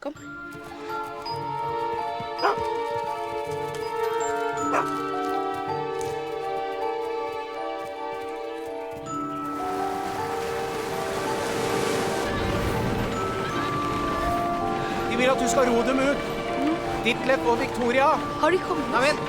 Kom. De vil at du skal ro dem ut. Ditlev og Victoria. Har de kommet? Nei, vent.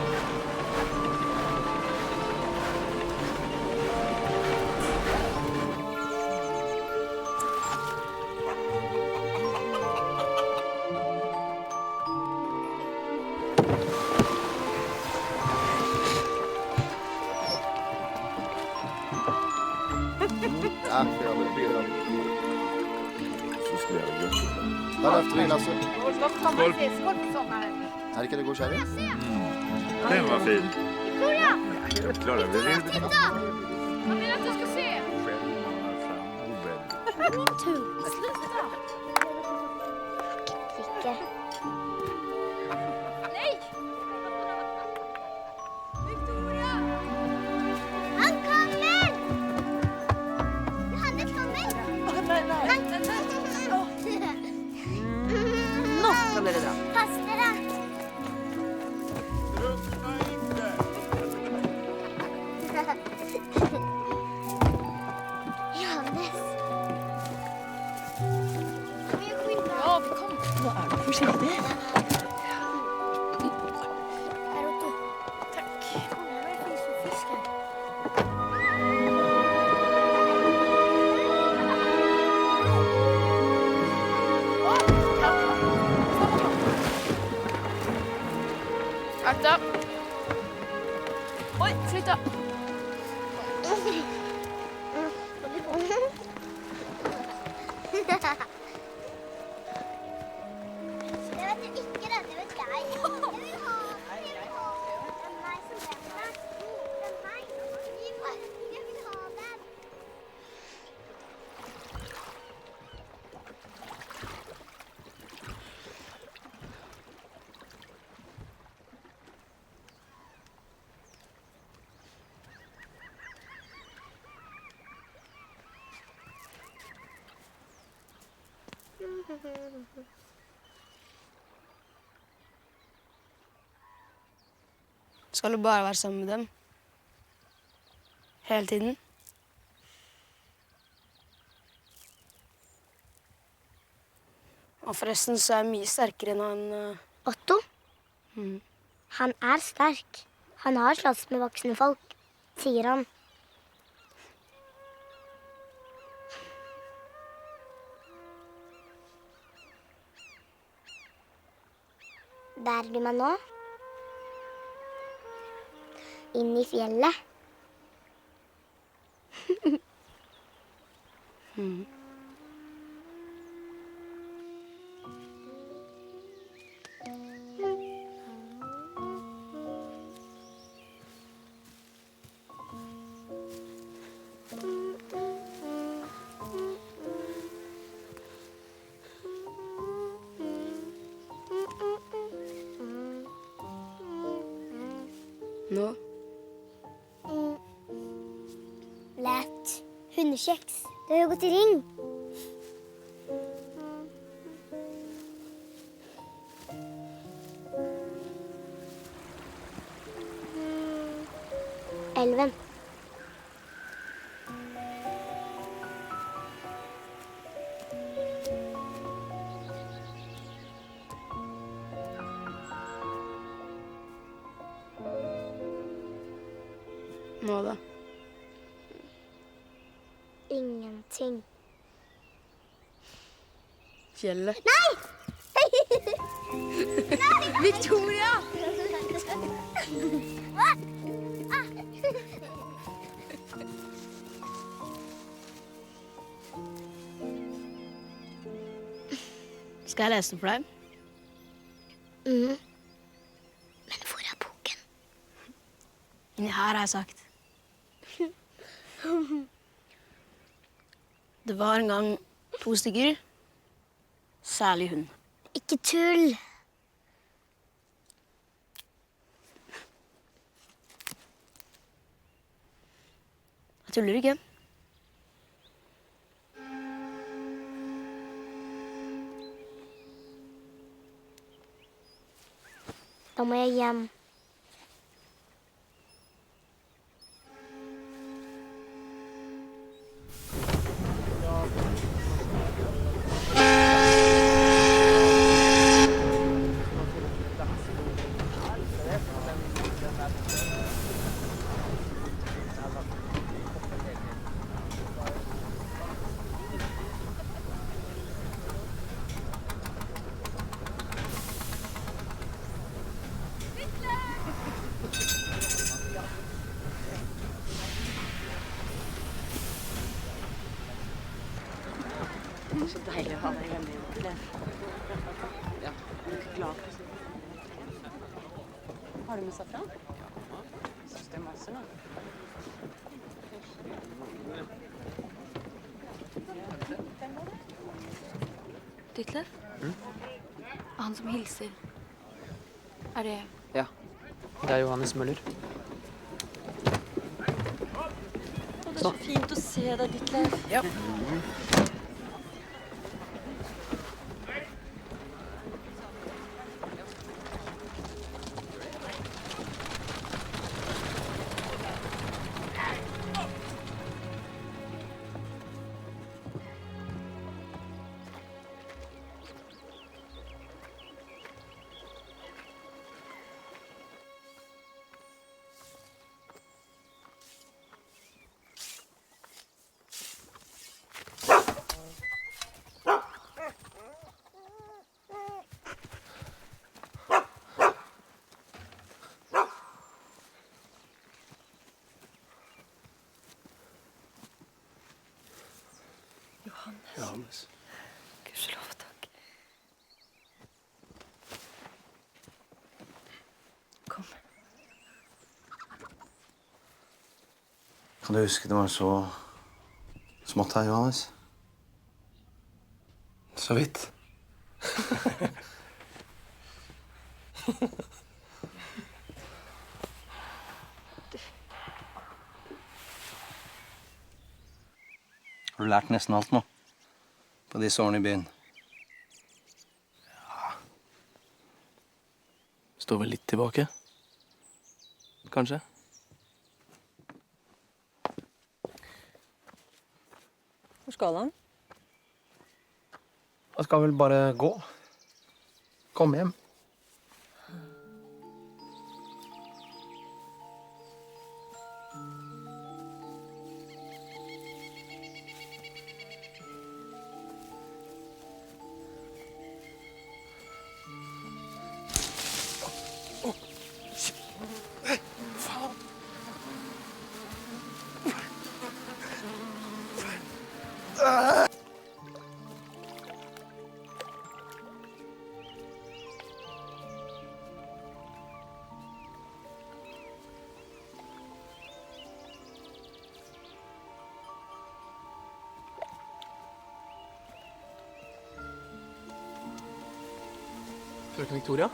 Ja, kjør det. Så skulle jeg gjøre det. Ta løfter vi glasset. Skål. Er det ikke det god sherry? Den var fin. Victoria! Jag klarar det. Titta! Jag vill att du ska se. Mm. Sluta! Nej! Victoria! Han kommer! Johannes kommer! Nei. Nå kan dere dra. Pass dere! Johannes. Kom igjen. Ja, vi kom. Nå er du forsiktig. Her, Otto. Takk. Kom her, det finnes jo fisk her. Akta. Oi, slutt da. Det vet du ikke, det vet jeg. Jeg vil ha. Det er meg som vet det. Det er meg. Jeg vil ha den. Skal du bare være sammen med dem? Hele tiden? Og forresten så er jeg mye sterkere enn han... Otto? Han er sterk. Han har slåss med voksne folk, sier han. Bærer du meg nå? Inn i fjellet. Nå? Lett. Hundekjeks. Du har jo gått i ring. Elven. Nå da? Ingenting. Fjellet? Nei! Victoria! Hva? Skal jeg lese det for deg? Men hvor er boken? Inni her har jeg sagt. Det var en gang 2 stykker, særlig hun. Ikke tull. Jeg tuller ikke. Da må jeg hjem. Så deilig å ha deg hjemme igjen. Ja, er du ikke glad for sånn? Har du med safran? Ja. Synes det er masse, da. Ditlev? Han som hilser. Er det... Ja, det er Johannes Møller. Det er så fint å se deg, Ditlev. Ja. Johannes. Gudskjelov, takk. Kom. Kan du huske det var så smått her, Johannes? Så vidt. Har du lært nesten alt nå? På disse årene i byen? Står vel litt tilbake. Kanskje. Hvor skal han? Jeg skal vel bare gå. Komme hjem. Frøken Victoria?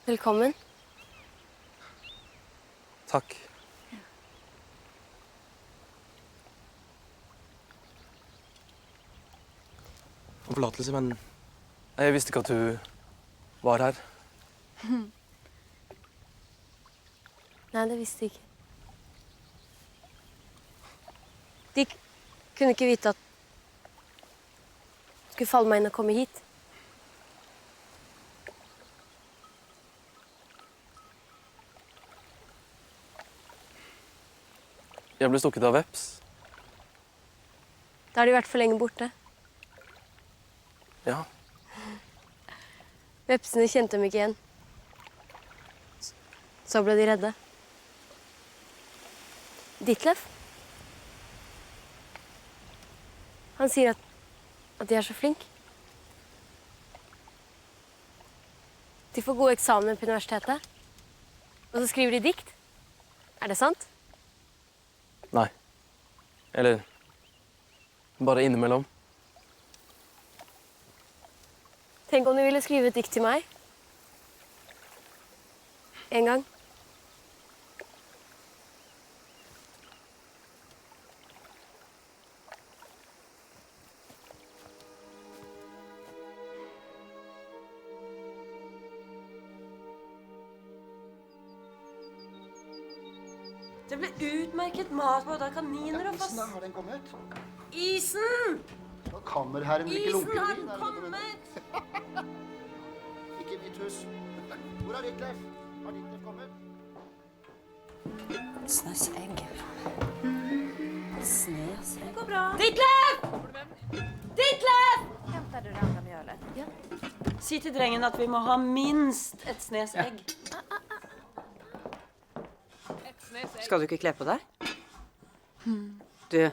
Velkommen. Takk. Om forlatelse, men jeg visste ikke at du var her. Nei, det visste jeg ikke. De kunne ikke vite at det skulle falle meg inn å komme hit. Jeg ble stukket av veps. Da har de vært for lenge borte. Ja. Vepsene kjente dem ikke igjen. Så ble de redde. Ditlev? Han sier at de er så flink. De får gode eksamener på universitetet. Og så skriver de dikt. Er det sant? Nei. Eller bare innimellom. Tenk om du ville skrive et dikt til meg. En gang. Det ble utmerket mat både av kaniner og Isen, da. Har den kommet? Isen! Da kammerherren vil ikke lunke Isen har vin, er det kommet! Ikke mitt hus. Hvor er Ditlef? Har Ditlef kommet? Snøsegg. Snesegg. Det går bra. Ditlef! Ditlef! Hämtar du det andra mjölet? Ja. Si til drengen at vi må ha minst et snesegg. Skal du ikke kle på deg? Du.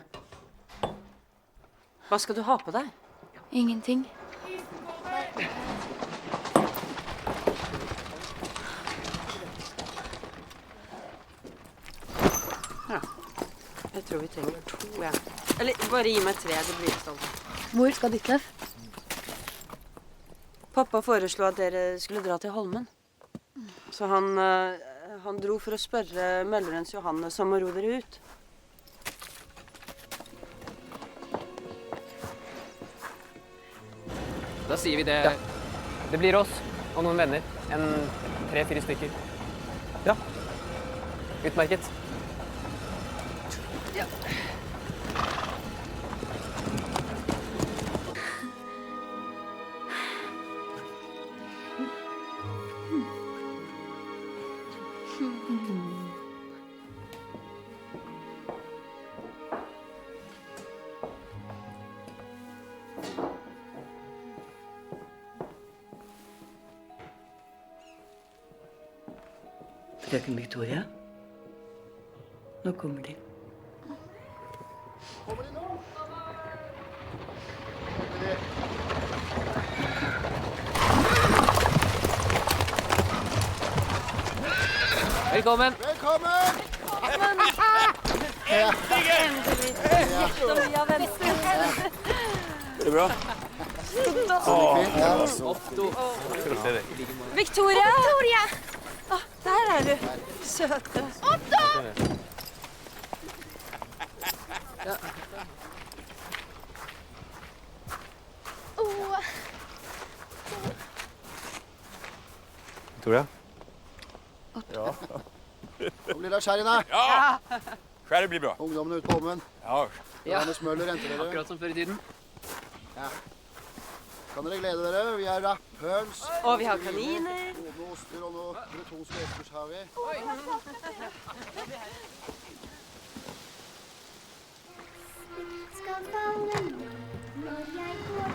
Hva skal du ha på deg? Ingenting. Ja. Jeg tror vi trenger 2, ja. Eller bare gi meg 3, det blir sånn. Hvor skal Ditlef? Pappa foreslo at dere skulle dra til Holmen. Så han dro for å spørre Møllerens Johannes om å ro dere ut. Da sier vi det. Ja. Det blir oss og noen venner. En 3-4 stykker. Ja. Utmerket. Ja. Frøken Victoria, nå kommer de. Kommer de nå? Velkommen! Velkommen! Endelig! Som vi har ventet. Det bra? Otto. Victoria! Victoria! Der er du. Søte. Otto! Ja. Victoria? Ja. Nå blir det skjærene. Ja! Skjæret blir bra. Ungdommene ut på Holmen. Ja. Johannes Møller henter dere. Akkurat som før i tiden. Ja. Kan dere glede dere? Vi har rapphøns. Og vi har kaniner. Noen oster og noe bretonske østers har vi. Skal falle når jeg går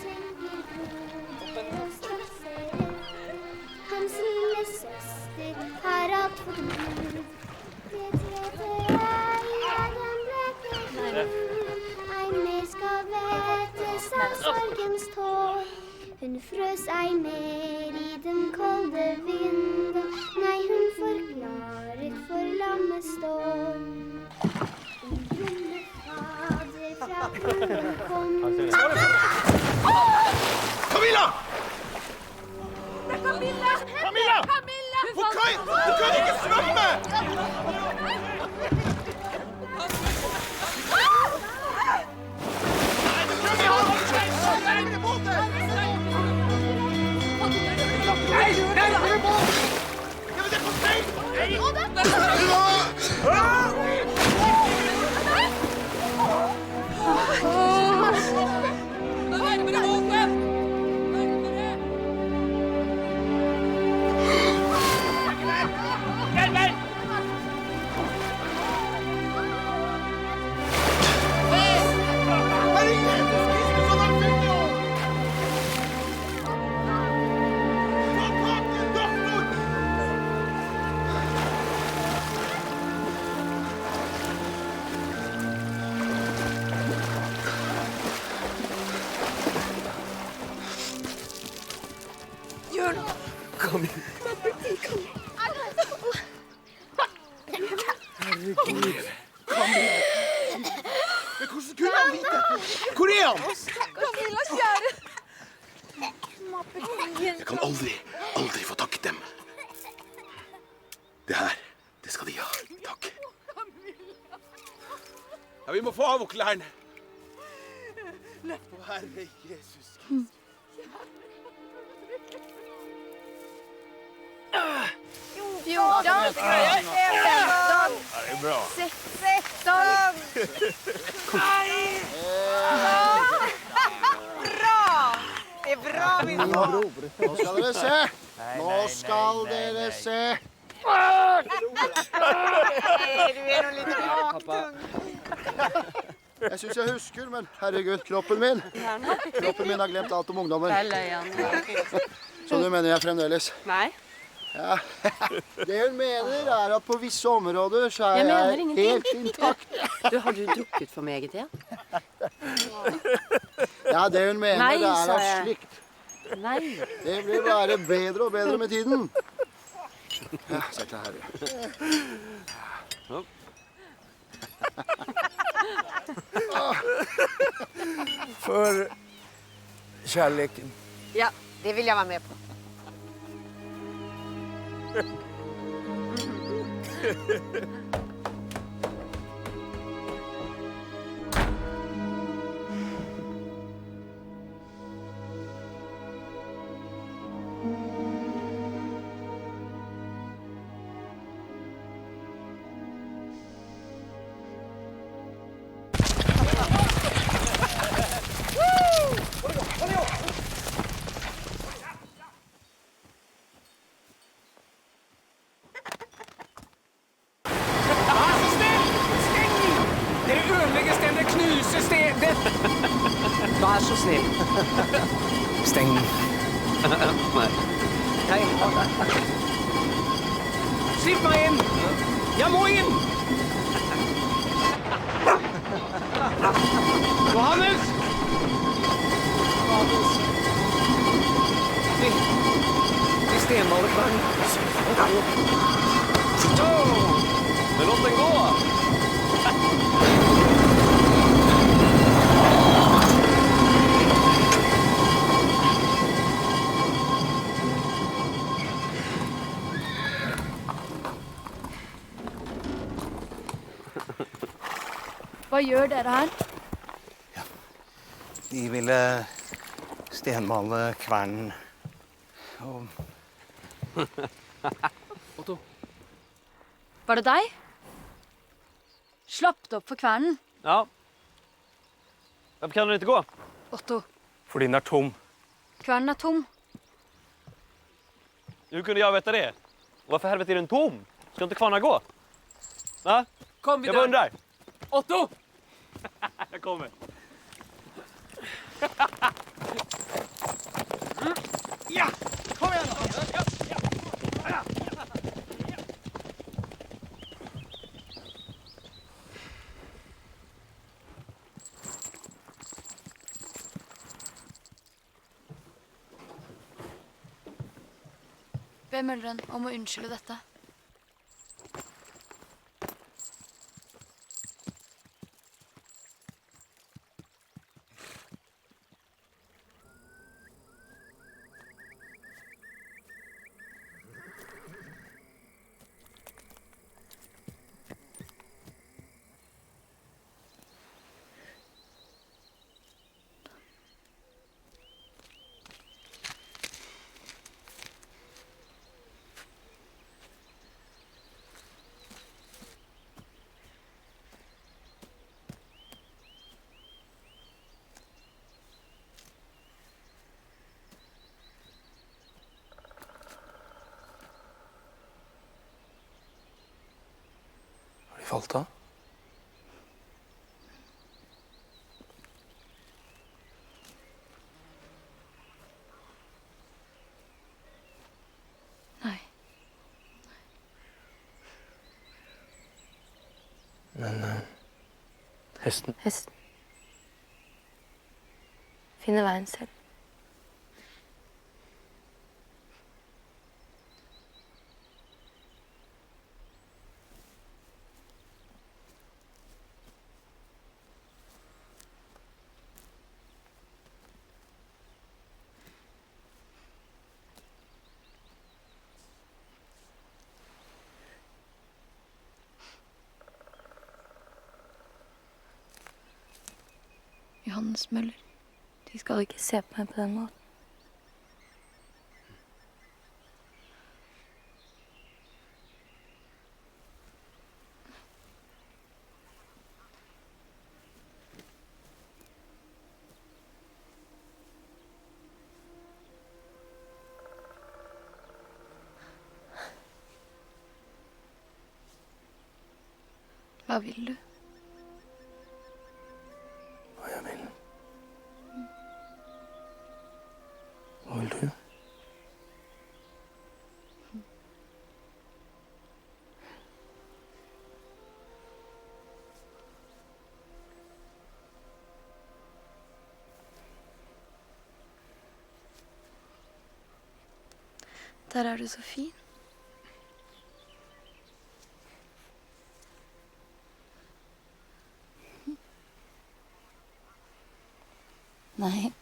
tenker broder og straffere. Hans lille søster har alt for gud. Det heter jeg den bleke hud. Ei mer skal vetes av sorgens tår. Hun frøs ei mer i den kolde vinden. Nei, hun forklaret for lammet står. Camilla! Det er Camilla! Camilla! Hun kan ikke svømme! Kom igjen. Herregud. Men hvordan kunne han vite? Hvor er han? Camillas kjære! Det her, det skal de ha. Takk. Ja, vi må få av klærne. Herre Jesus. Nå skal dere se. Nå skal dere se. Jeg synes jeg husker, men herregud, kroppen min har glemt alt om ungdommen. Så du mener jeg fremdeles? Nei. Ja. Det hun mener er at på visse områder så er jeg helt intakt. Har du drukket for meget igjen? Ja, det hun mener Nei, det er sa av jeg. slikt. Nei. Det blir bare bedre og bedre med tiden. Ja, sett deg her. For kärleken. Ja, det vil jeg være med på. Dere ødelegger stedet, knuser stedet! Vær så snill. Steng den. Nei. Slipp meg inn! Jeg må inn! Johannes! De stenmaler kvelden. Men låt den gå! Hva gjør dere her? De ville stenmale kvernen. Og Otto. Var det deg? Slapp det opp for kvernen. Ja. Varför kan den inte gå? Otto, Fordi den er tom. kvernen er tom. Hur kunde jag veta det? Och varför helvete är den tom? Ska inte kvarnar gå? Va? Kom Jag bara undrar. Otto! Jag kommer. Be mølleren om å unnskylde dette. Har de falt av? Nei. Men hesten? Hesten. Finner veien selv. Johannes Møller. De skal ikke se på meg på den måten. Hva vil du? Hva jeg vil? Hva vil du? Der er du så fin. Nei.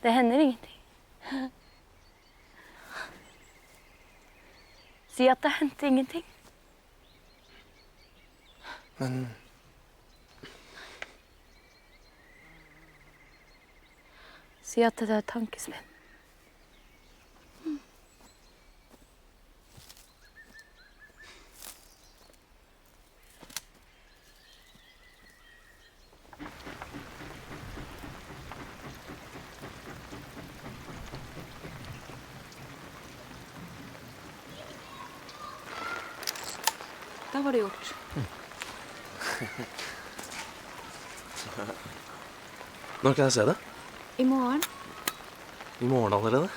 Det hender ingenting. Si at det hendte ingenting. Men Si at det er tankesmien. Da var det gjort. Når kan jeg se det? I morgen. I morgen allerede?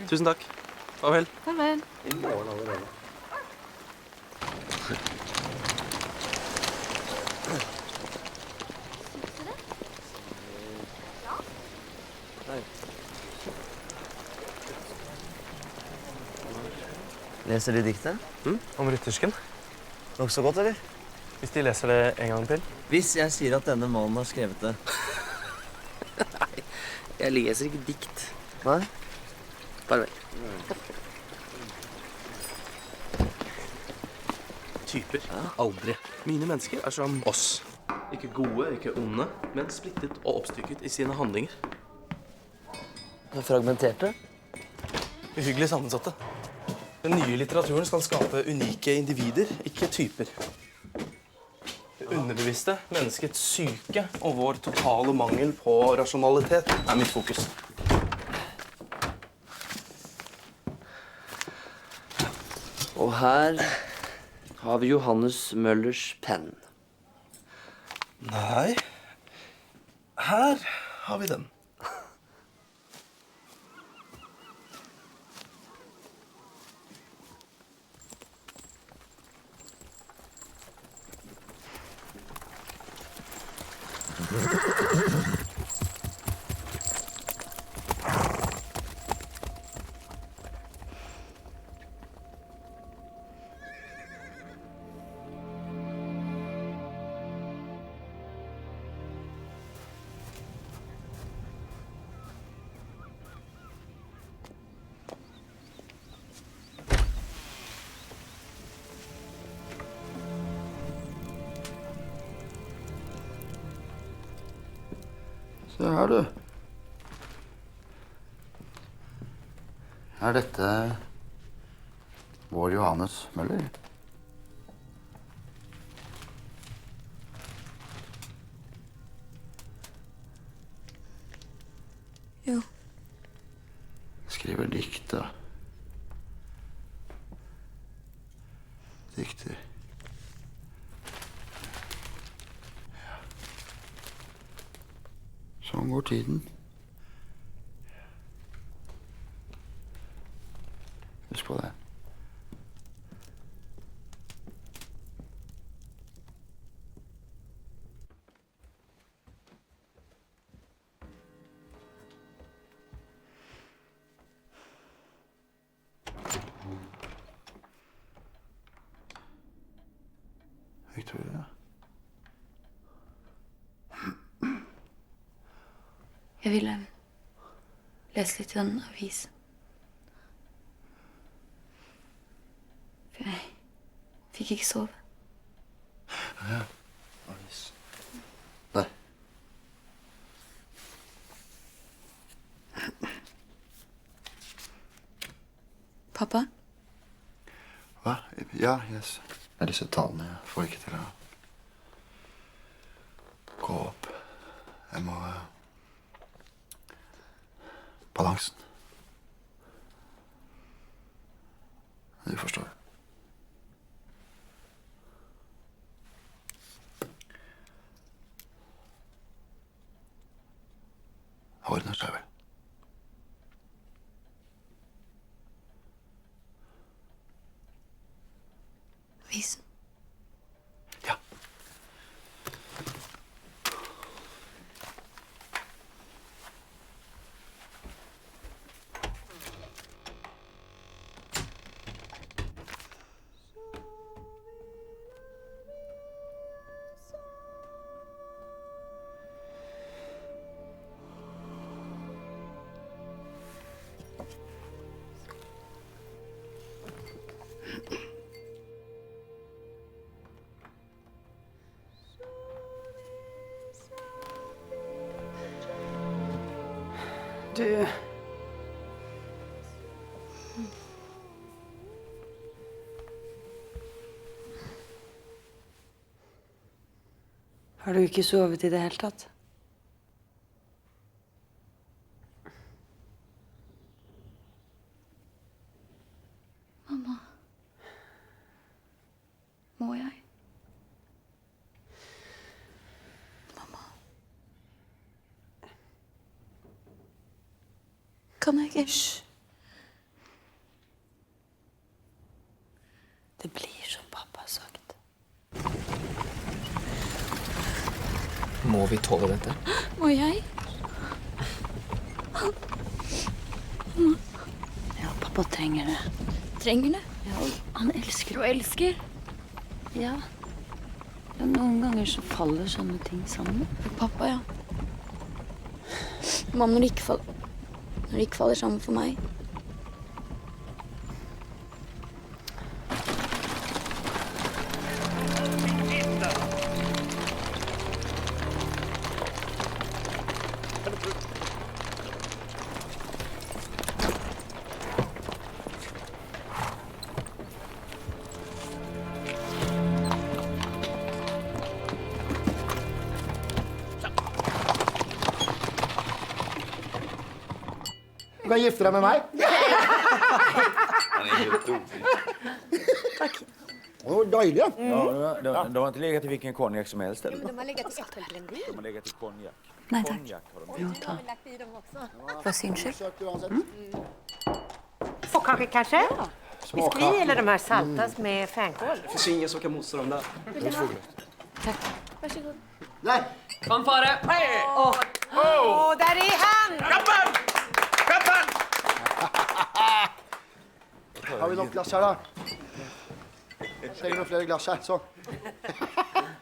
Tusen takk. Farvel. Farvel. I morgen allerede. Leser de diktet? Om ryttersken? Nok så godt, eller? Hvis de leser det en gang til? Hvis jeg sier at denne mannen har skrevet det. Nei, jeg leser ikke dikt. Nei? Farvel. Typer. Aldri. Mine mennesker er som oss. Ikke gode, ikke onde, men splittet og oppstykket i sine handlinger. Fragmenterte? Uhyggelig sammensatte. Den nye litteraturen skal skape unike individer, ikke typer. Det underbevisste, menneskets syke og vår totale mangel på rasjonalitet er mitt fokus. Og her har vi Johannes Møllers penn. Nei, her har vi den. Se her, du. Er dette vår Johannes Møller? Jo. Skriver dikt, da. Dikter. Sånn går tiden. Husk på det. Victoria? Jeg ville lese litt i den avisen. For jeg Fikk ikke sove. Ja. Nei. Pappa? Hva? Ja, yes. Det er disse tallene jeg får ikke til å gå opp. Jeg må balansen. Du forstår. Det ordner seg vel. Visen. Ja. Du... Har du ikke sovet i det hele tatt? Mamma. Må jeg? Mamma. Kan jeg ikke? Hysj. Det blir som pappa har sagt. Må vi tåle dette? Må jeg? Ja, pappa trenger det. Trenger det? Ja, han elsker Og elsker? Ja. Ja, noen ganger så faller sånne ting sammen. For pappa, ja. Mamma, når det ikke faller sammen for meg. Du kan gifte deg med meg. Han är helt otrolig. Det var deilig, ja. De har inte legat i vilken konjak som helst, eller? De har legat i svartölblendy. De har legat i konjak. Nei, takk. Konjak har de. Jo, ta. For syns skyld. Småkakor kanske? Biskvi eller de här saltas med fänkål? Det finns ingen som kan motstå dem där. Tack. Varsågod. Nei. Fanfare! Åh, där är han! Kappan! Kappan! Har vi nok glass her, da? Trenger noen flere glass her, sånn.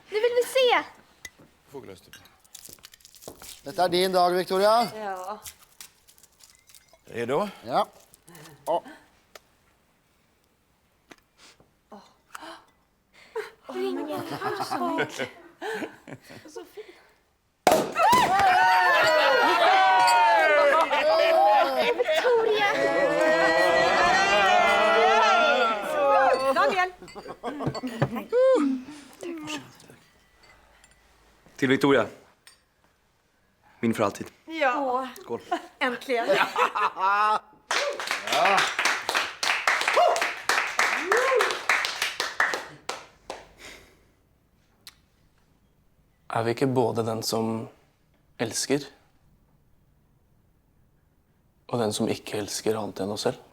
Nu vill vi se! Fågelöster. Dette er din dag, Victoria. Ja. Redo? Ja. Å. Victoria! Daniel! Till Victoria. Min för alltid. Ja, Skål. äntligen. Er vi ikke både den som elsker, og den som ikke elsker annet enn oss selv?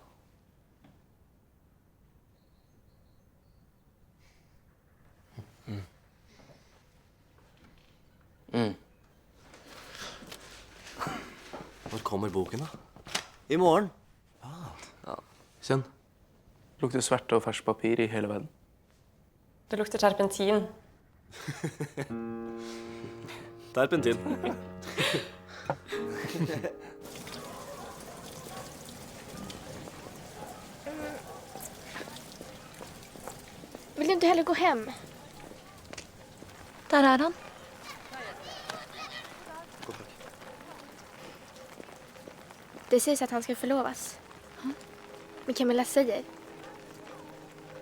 Når kommer boken, da? I morgen. Kjenn. Lukter sverte og ferskt papir i hele verden. Det lukter terpentin. Terpentin. Vill du inte heller gå hem? Der er han. Det sägs att han ska förlovas. Men Camilla säger.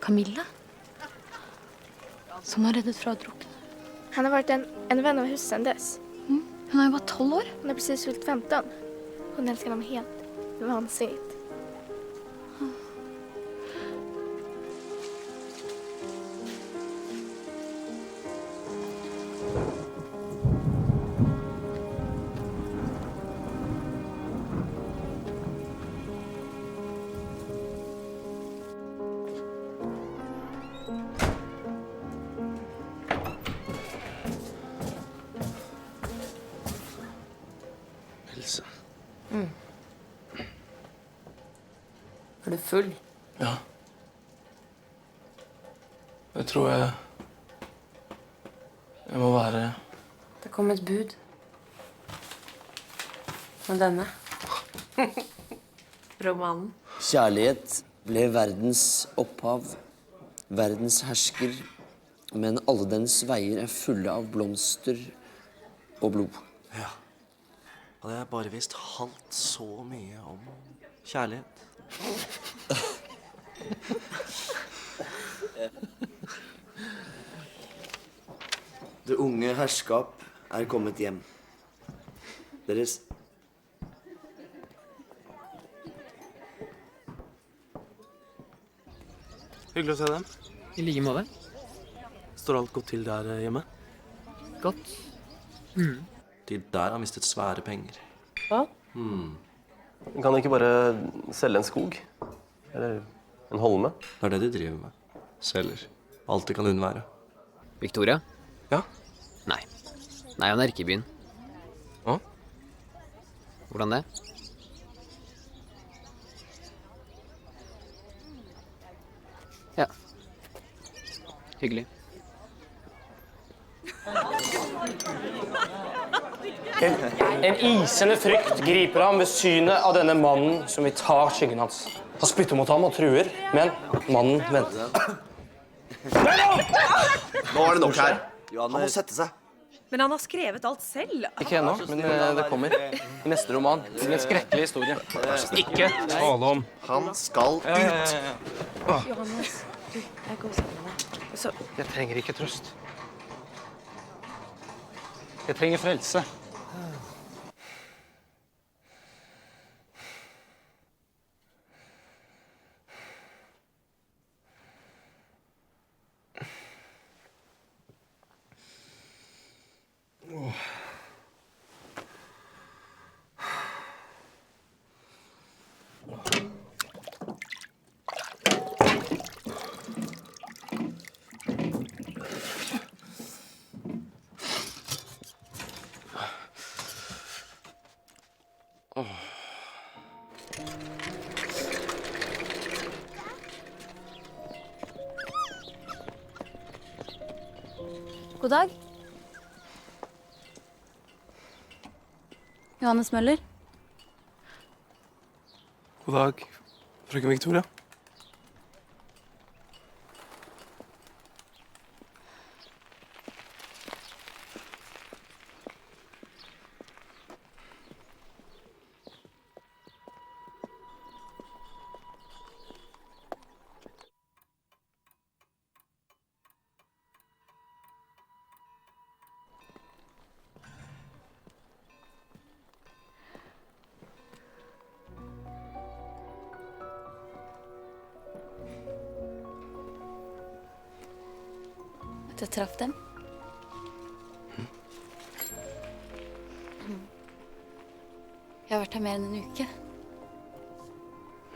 Camilla? Som har reddet fra å drukne. Han har varit en vän av huset sedan dess. Hun er jo bare 12 år. Hon har precis fyllt 15. Hon älskar honom helt vansinnigt. Else. Er du full? Ja. Det tror jeg må være. Det kom et bud. Men denne. Romanen. Kjærlighet ble verdens opphav, verdens hersker, men alle dens veier er fulle av blomster og blod. Ja. Hadde jeg bare visst halvt så mye om kjærlighet. Det unge herskap er kommet hjem. Deres Hyggelig å se dem. I like måte. Står alt godt til der hjemme? Godt. De der har mistet svære penger. Hva? Kan de ikke bare selge en skog? Eller en holme? Det er det de driver med. Selger. Alt det kan unnvære. Victoria? Ja? Nei. Nei, han er ikke i byen. Hå? Hvordan det? Ja. Hyggelig. En isende frykt griper ham ved synet av denne mannen som vi tar skyggen hans. Han spytter mot ham og truer, men mannen venter. Nå er det nok her. Han må sette seg. Men han har skrevet alt selv. Ikke ennå, men det kommer. I neste roman. Det blir en skrekkelig historie. Ikke tale om. Han skal ut. Johannes, du, jeg går sammen med deg. Jeg trenger ikke trøst. Jeg trenger frelse. God dag. Johannes Møller. God dag, frøken Victoria. At jeg traff dem. Jeg har vært her mer enn en uke.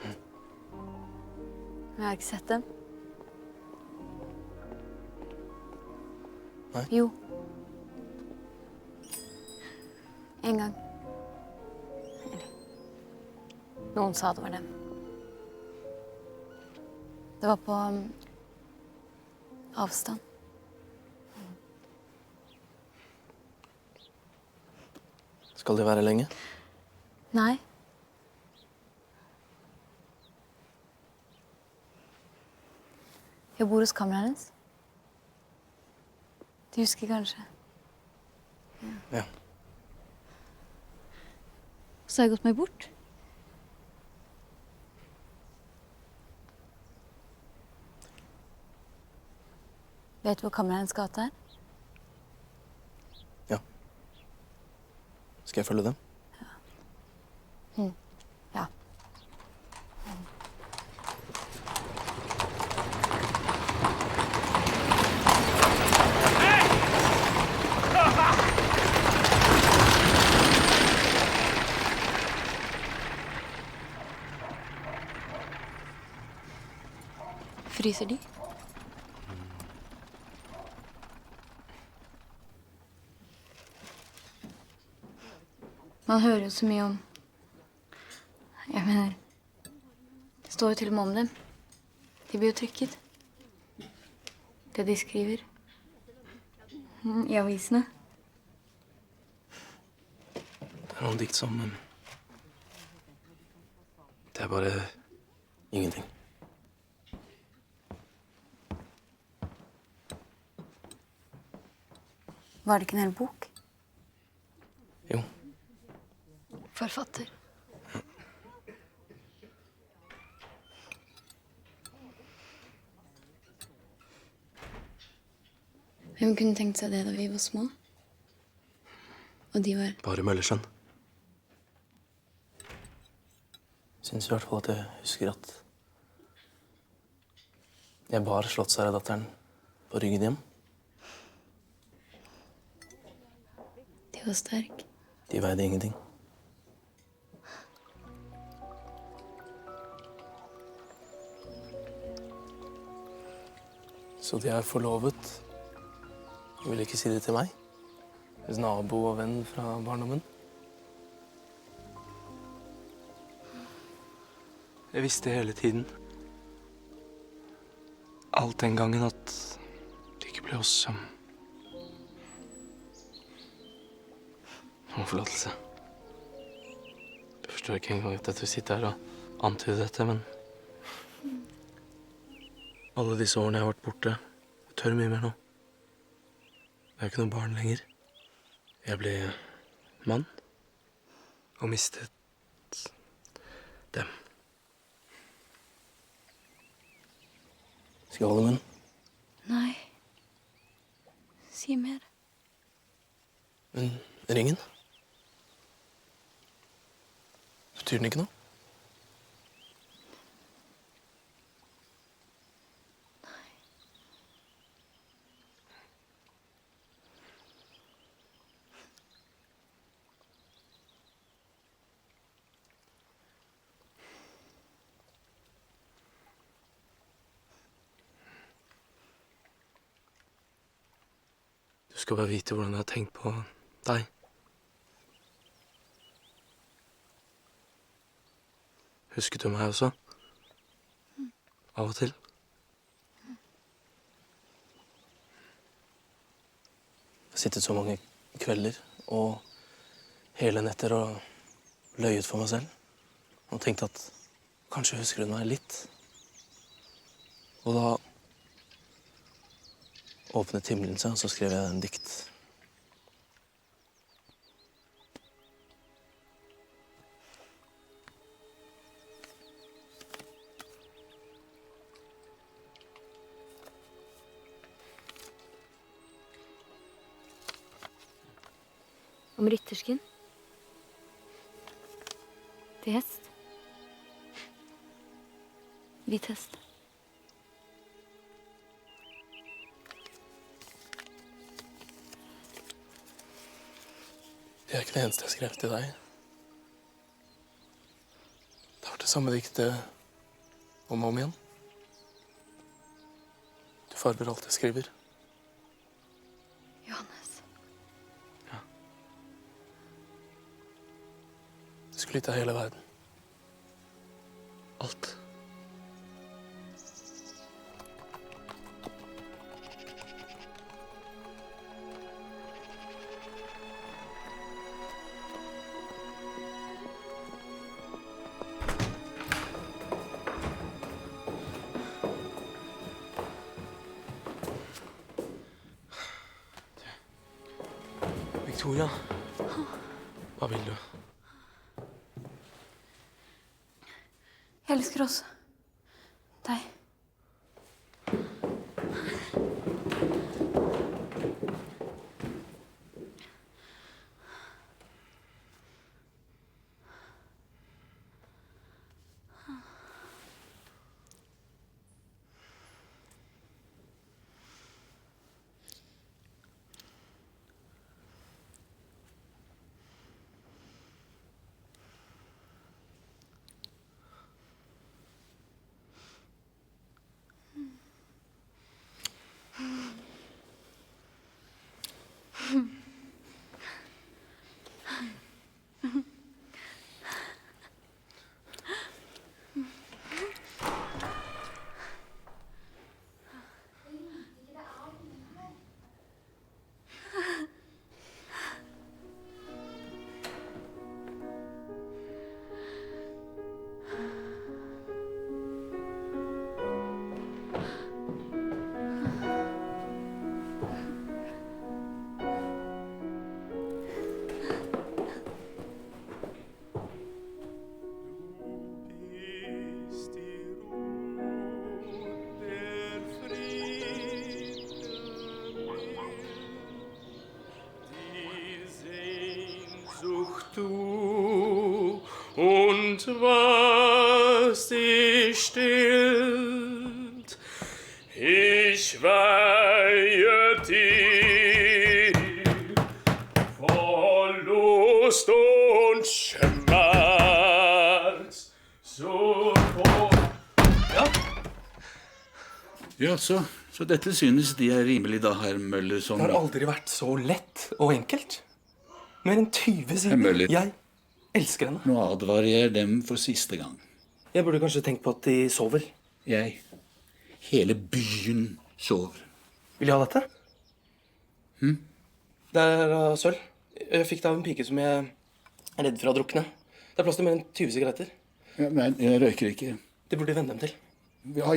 Men jeg har ikke sett dem. Nei? Jo. En gang. Eller, noen sa det var dem. Det var på avstand. Skal de være lenge? Nei. Jeg bor hos kameraet hennes. Du husker kanskje? Ja. Så har jeg gått meg bort. Vet du hvor kameraets gate er? Ja. Skal jeg følge dem? Ja. Fryser de? Man hører jo så mye om... Jeg mener... Det står jo til og med om dem. De blir jo trykket. Det de skriver. I avisene. Det er noen dikt som... Det er bare ingenting. Var det ikke en hel bok? Jo. Forfatter. Hvem kunne tenkt seg det da vi var små? Og de var... Bare Møllersen. Synes i hvert fall at jeg husker at jeg bar slottsherredatteren på ryggen hjem. De var sterk. De veide ingenting. Så de er forlovet. Jeg vil ikke si det til meg. Hvis nabo og venn fra barndommen. Jeg visste hele tiden. Alt den gangen at det ikke ble oss som... Om forlatelse. Jeg forstår ikke engang at jeg sitter her og antyder dette, men... Alle disse årene jeg har vært borte, jeg tør mye mer nå. Jeg er ikke noe barn lenger. Jeg ble mann og mistet dem. Skal jeg holde munn? Nei. Si mer. Men ringen? Betyr den ikke noe? Du skal bare vite hvordan jeg har tenkt på deg. Husket du meg også? Av og til. Jeg har sittet så mange kvelder og hele netter og løyet for meg selv. Og tenkt at kanskje husker hun meg litt. Og da åpnet himmelen seg, og så skrev jeg en dikt. Om ryttersken. Til hest. Hvit hest. Det er ikke det eneste jeg skrev til deg. Det var det samme diktet om og om igjen. Du farver alt jeg skriver. Johannes. Ja. Det skulle gitt deg hele verden. Alt. Victoria, hva vil du? Jeg elsker oss. Deg. Du und was dich stillt, ich weihe dir Verlust und Schmerz. So Ja, så dette synes de er rimelig da, herr Møller, som... Det har aldri vært så lett og enkelt. Mer enn 20 sider. Herr Møller. Jeg elsker henne. Nå advarer jeg dem for siste gang. Jeg burde kanskje tenkt på at de sover. Hele byen sover. Vil du ha dette? Det er av sølv. Jeg fikk det av en pike som jeg er redd for å drukne. Det er plass til mer enn 20 sigaretter. Ja, nei, jeg røyker ikke. Det burde venne dem til. Ja.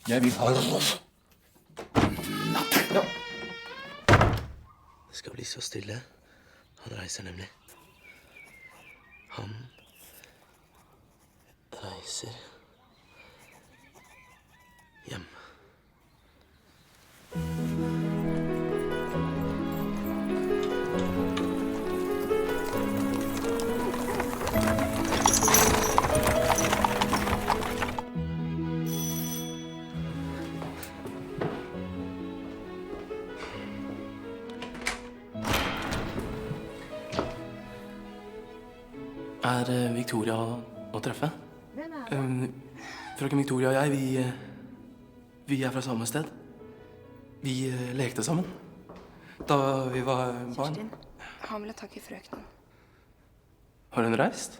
Jeg vil ha lov. Ja. Det skal bli så stille. Han reiser nemlig. Han reiser hjem. Er Victoria å treffe? Frøken Victoria og jeg, vi er fra samme sted. Vi lekte sammen da vi var barn. Kjerstin, han ville tak i frøkenen. Har hun reist?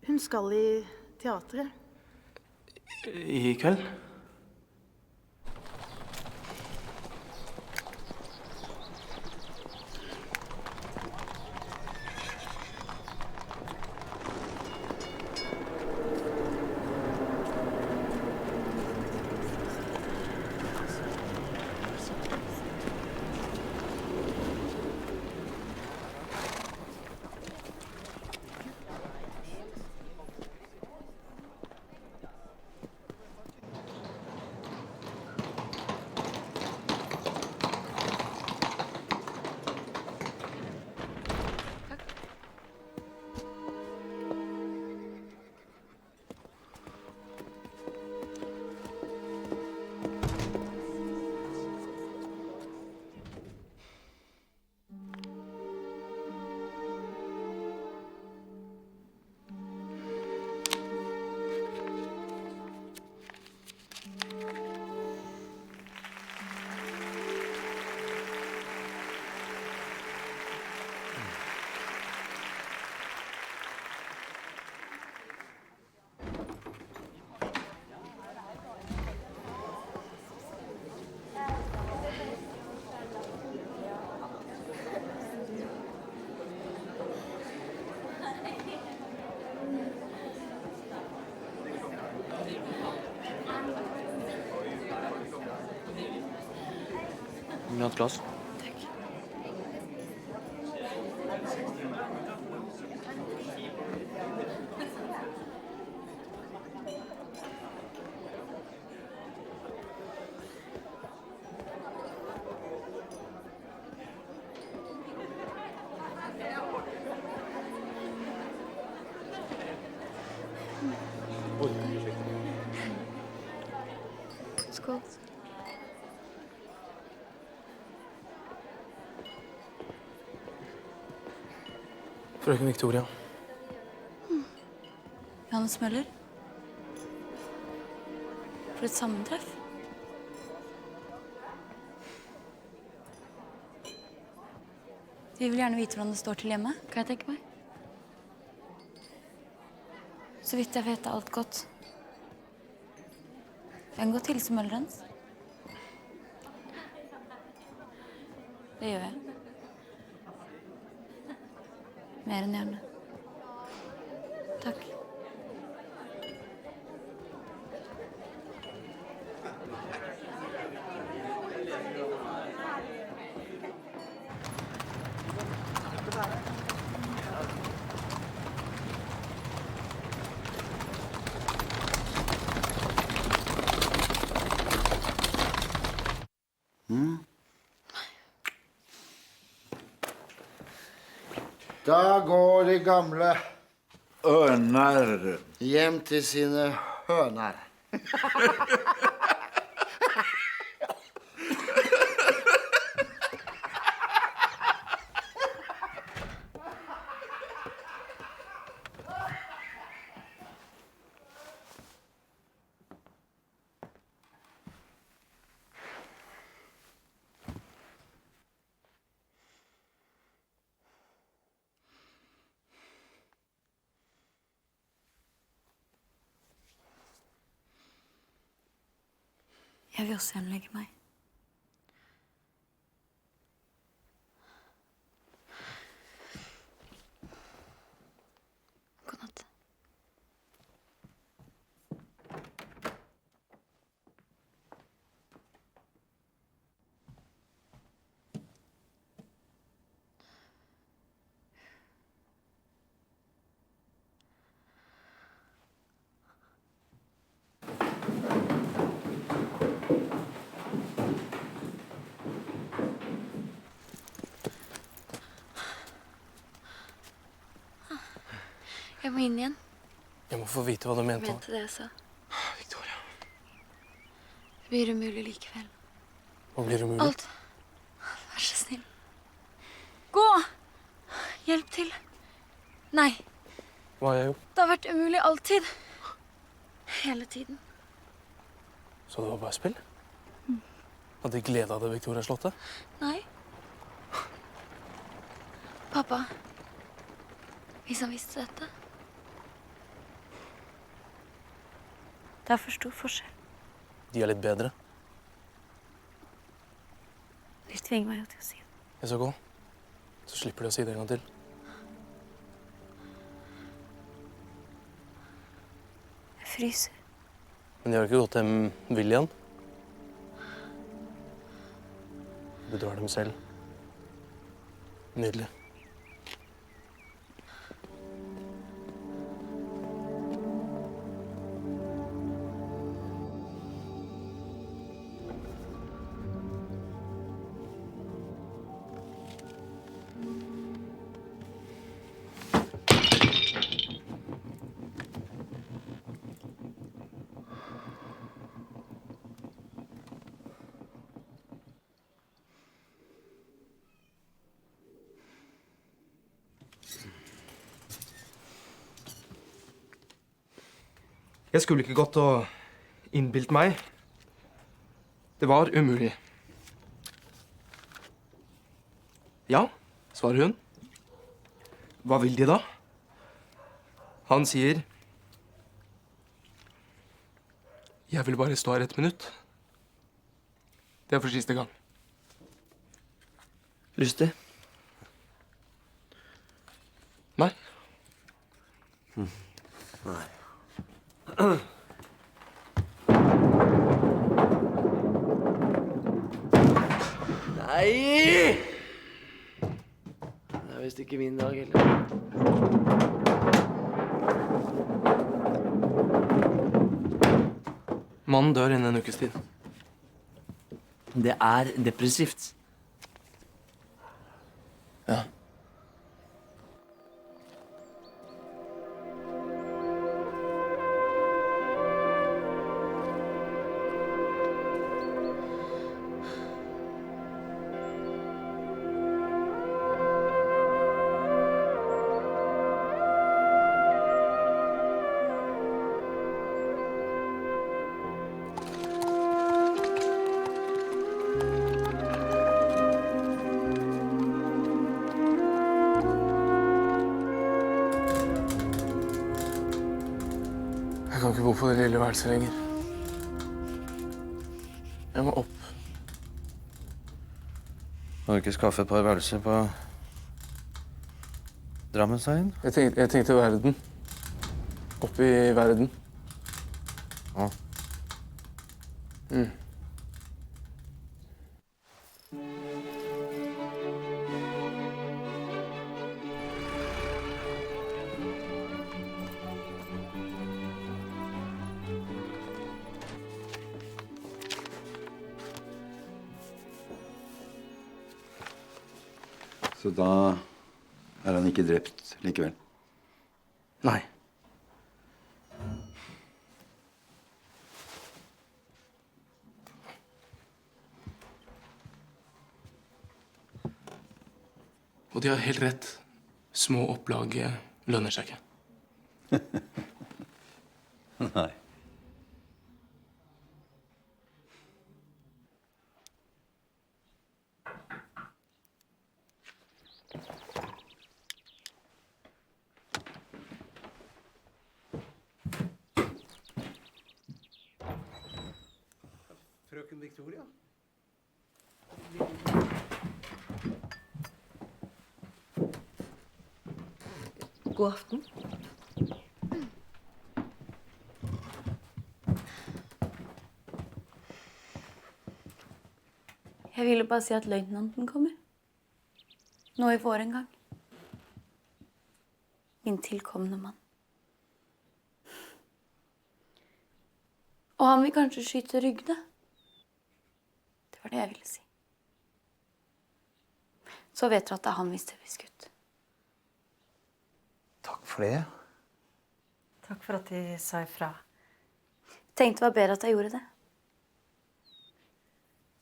Hun skal i teatret. I kveld? ha et glass? Skål. Frøken Victoria. Johannes Møller. For et sammentreff. De vil gjerne vite hvordan det står til hjemme, kan jeg tenke meg. Så vidt jeg vet er alt godt. Jeg kan godt hilse Møllerens. Det gjør jeg. Mer enn gjerne. Takk. Da går de gamle Ørner. hjem til sine høner. Jeg vil også gjerne legge meg. God natt. Jeg må inn igjen. Jeg må få vite hva du mente. Jeg mente det jeg sa. Victoria. Det blir umulig likevel. Hva blir umulig? Alt. Vær så snill. Gå! Hjelp til. Nei. Hva har jeg gjort? Det har vært umulig alltid. Hele tiden. Så det var bare spill? Hadde de gledet deg, Victoria Slottet? Nei. Pappa. Hvis han visste dette. Det er for stor forskjell. De er litt bedre. De tvinger meg jo til å si det. Jeg skal gå. Så slipper de å si det en gang til. Jeg fryser. Men de har ikke gått hjem William. Du drar dem selv. Nydelig. Jeg skulle ikke gått og innbilt meg. Det var umulig. Ja, svarer hun. Hva vil de da? Han sier, jeg vil bare stå her 1 minutt. Det er for siste gang. Lystig? Nei. Nei. Nei! Det er visst ikke min dag heller. Mannen dør innen en ukes tid. Det er depressivt. Ja. Jeg kan ikke bo på det lille værelset lenger. Jeg må opp. Må du ikke skaffe et par værelser på Drammensveien? Jeg tenkte verden. Opp i verden. Ja. Mm. Så da er han ikke drept likevel? Nei. Og de har helt rett. Små opplag lønner seg ikke. Nei. Frøken Victoria? God aften. Jeg ville bare si at løytnanten kommer. Nå i vår en gang. Min tilkommende mann. Og han vil kanskje skyte Rygde. Det var det jeg ville si. Så vet dere at det er han hvis det blir skutt. Takk for det. Takk for at de sa ifra. Tenkte det var bedre at jeg gjorde det.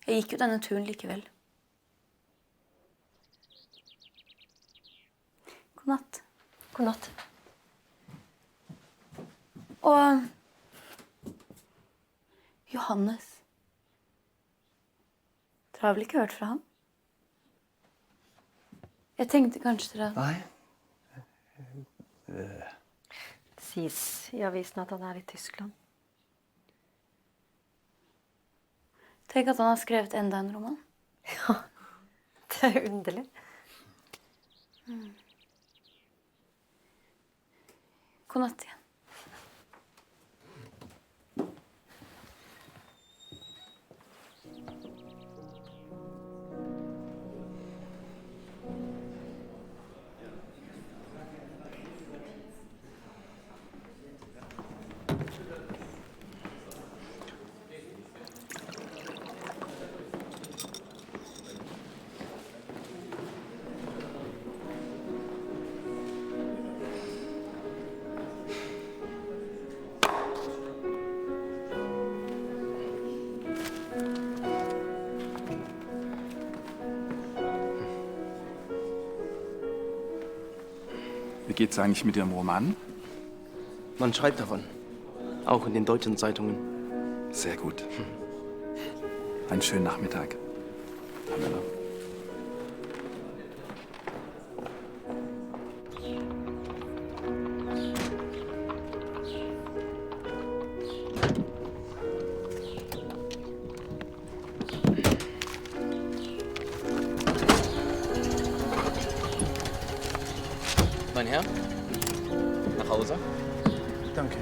Jeg gikk jo denne turen likevel. God natt. God natt. Og Johannes. Dere har vel ikke hørt fra ham? Jeg tenkte kanskje dere... Nei. Det sies i avisen at han er i Tyskland. Tenk at han har skrevet enda en roman. Ja, det er underlig. God natt igjen. Wie geht's eigentlich mit Ihrem Roman? Man schreibt davon. Auch in den deutschen Zeitungen. Sehr gut. Einen schönen Nachmittag, Herr Müller. Mein Herr, nach Hause? Danke.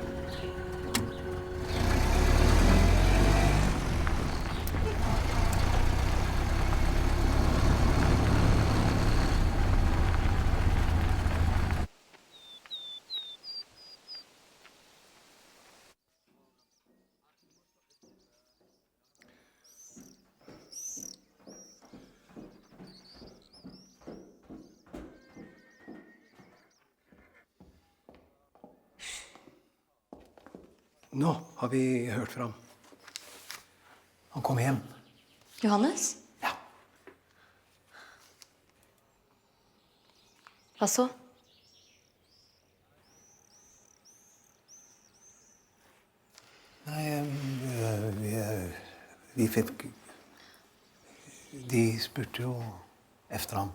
Nå har vi hørt fra ham. Han kom hjem. Johannes? Ja. Hva så? Nei, vi fikk... De spurte jo efter ham.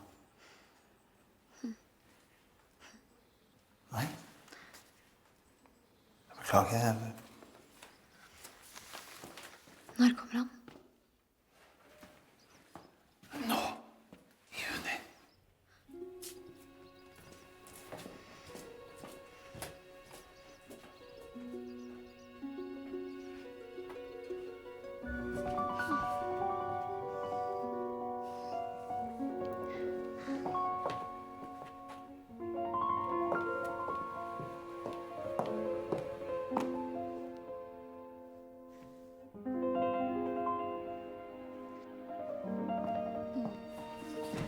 Nei. Jeg beklager. Når kommer han? Nå. I juni.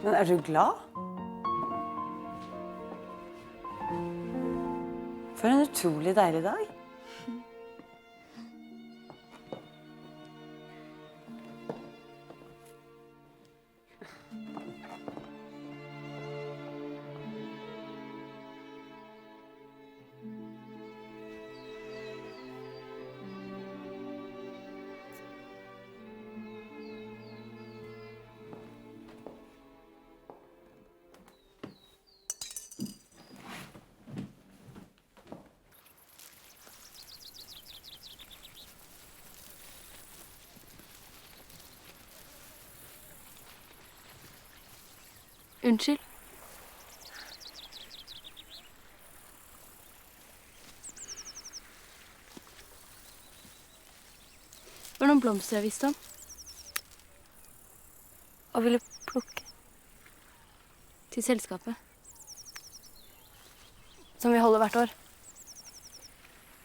Men er du glad? For en utrolig deilig dag. Unnskyld. Det var noen blomster jeg visste om. Og ville plukke. Til selskapet. Som vi holder hvert år.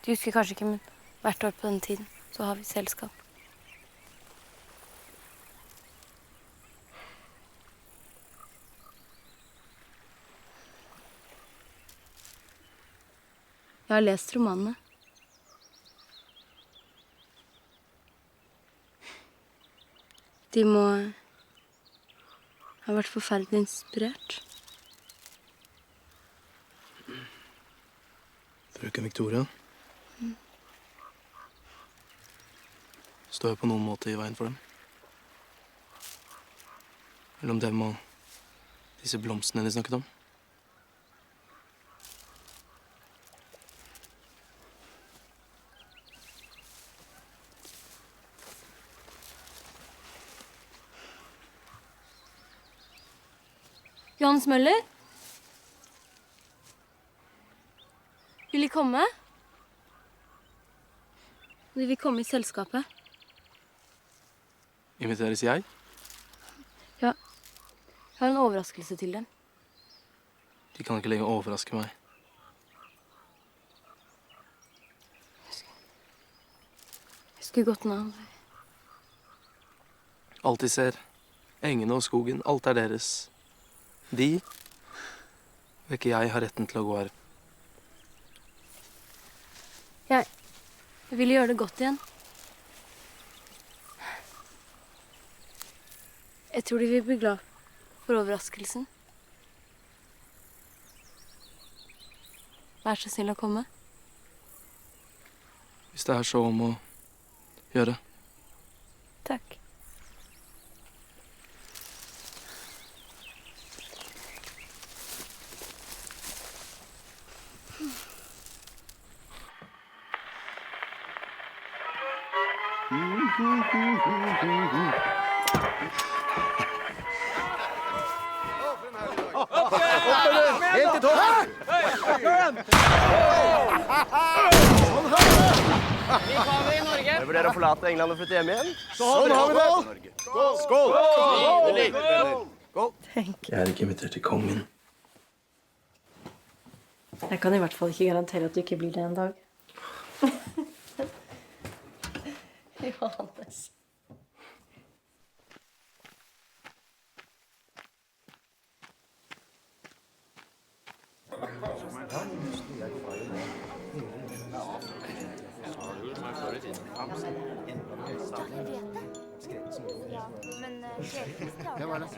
Du husker kanskje ikke, men hvert år på denne tiden så har vi selskap. Jeg har lest romanene. De må ha vært forferdelig inspirert. Frøken Victoria. Står jeg på noen måte i veien for dem? Mellom dem og disse blomstene de snakket om? Johannes Møller? Vil De komme? De vil komme i selskapet. Inviteres jeg? Ja. Jeg har en overraskelse til dem. De kan ikke lenger overraske meg. Jeg husker godt navn. Alt de ser. Engene og skogen. Alt er deres. De, og ikke jeg, har retten til å gå her. Jeg ville gjøre det godt igjen. Jeg tror de vil bli glad for overraskelsen. Vær så snill å komme. Hvis det er så om å gjøre. Takk. Helt i toppen! Jeg vurderer å forlate England og flytte hjem igjen. Sånn har vi det! Skål! Skål! Jeg er ikke invitert til kongen. Jeg kan i hvert fall ikke garantere at du ikke blir det en dag. Johannes.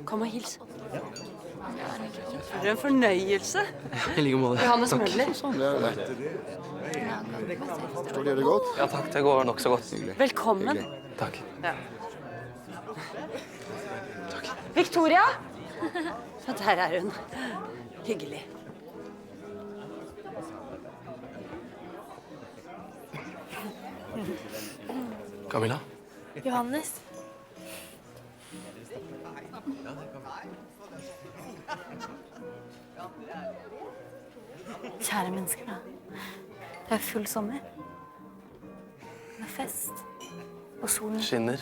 Kom og hils. For en fornøyelse. I like måte. Johannes Takk. Møller. Sånn ble det. Forstår dere godt? Ja, takk. Det går nok så godt. Velkommen. Takk. Ja. Victoria! Ja, der er hun. Hyggelig. Camilla? Johannes. Kjære mennesker, da. Det er full sommer. Det er fest. Og solen Skinner.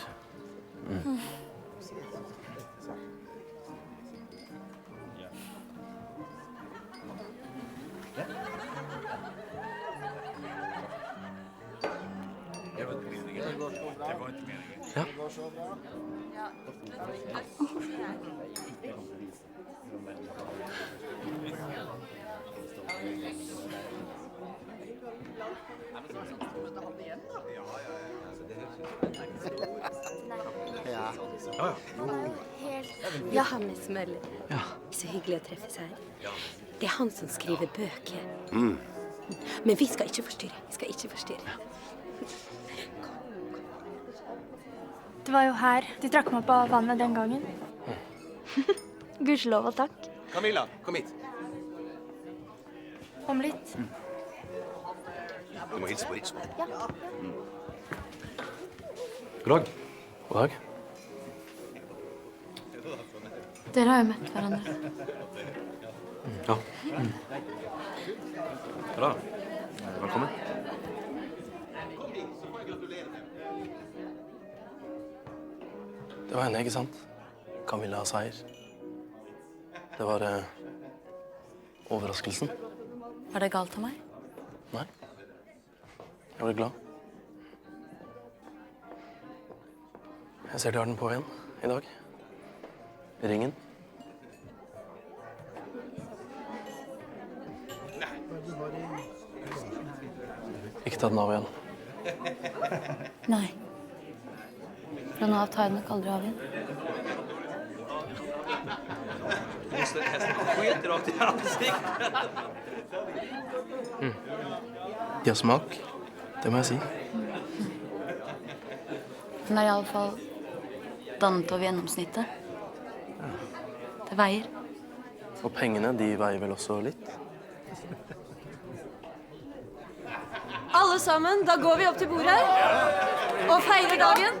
Ja. Johannes Møller. Så hyggelig å treffes her. Det er han som skriver bøker. Men vi skal ikke forstyrre. Det var jo her de trakk meg opp av vannet den gangen. Gudskjelov og takk. Camilla, kom hit. Om litt. Du må hilse på Riksmann. Ja. God dag. God dag. Dere har jo møtt hverandre. Ja. Bra. Velkommen. Det var henne, ikke sant? Camilla Seier. Det var overraskelsen. Var det galt av meg? Nei. Jeg ble glad. Jeg ser de har den på igjen i dag. Ringen. Ikke ta den av igjen. Nei. Fra nå av tar jeg nok aldri av igjen. De har smak, det må jeg si. Den er i alle fall dannet over gjennomsnittet. Det veier. Og pengene, de veier vel også litt? Alle sammen, da går vi opp til bordet og feirer dagen.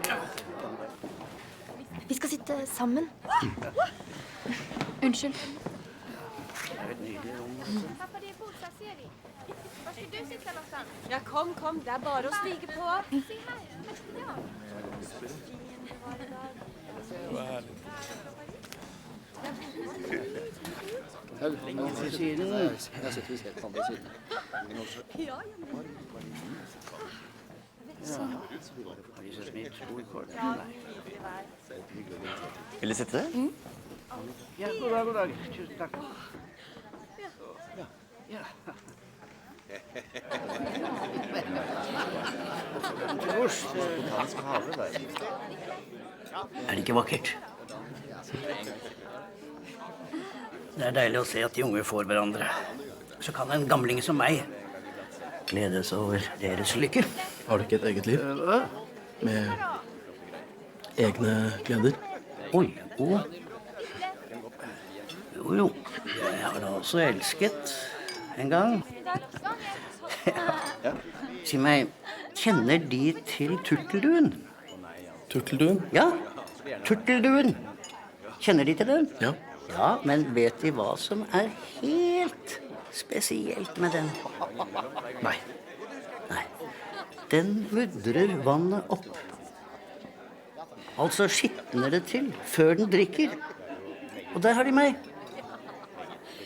Vi skal sitte sammen. Unnskyld. Ja, kom. Det er bare å stige på. Vil du sitte der? Ja, god dag. Tusen takk. Er det ikke vakkert? Det er deilig å se at de unge får hverandre. Så kan en gamling som meg gledes over deres lykke. Har du ikke et eget liv? Med egne gleder? Oi, jo. Jo. Jeg har da også elsket en gang. Ja. Si meg, kjenner de til Turtelduen? Turtelduen? Ja, Turtelduen. Kjenner de til den? Ja. Ja, men vet de hva som er helt spesielt med den? Nei. Nei. Den mudrer vannet opp. Altså skitner det til før den drikker. Og der har de meg.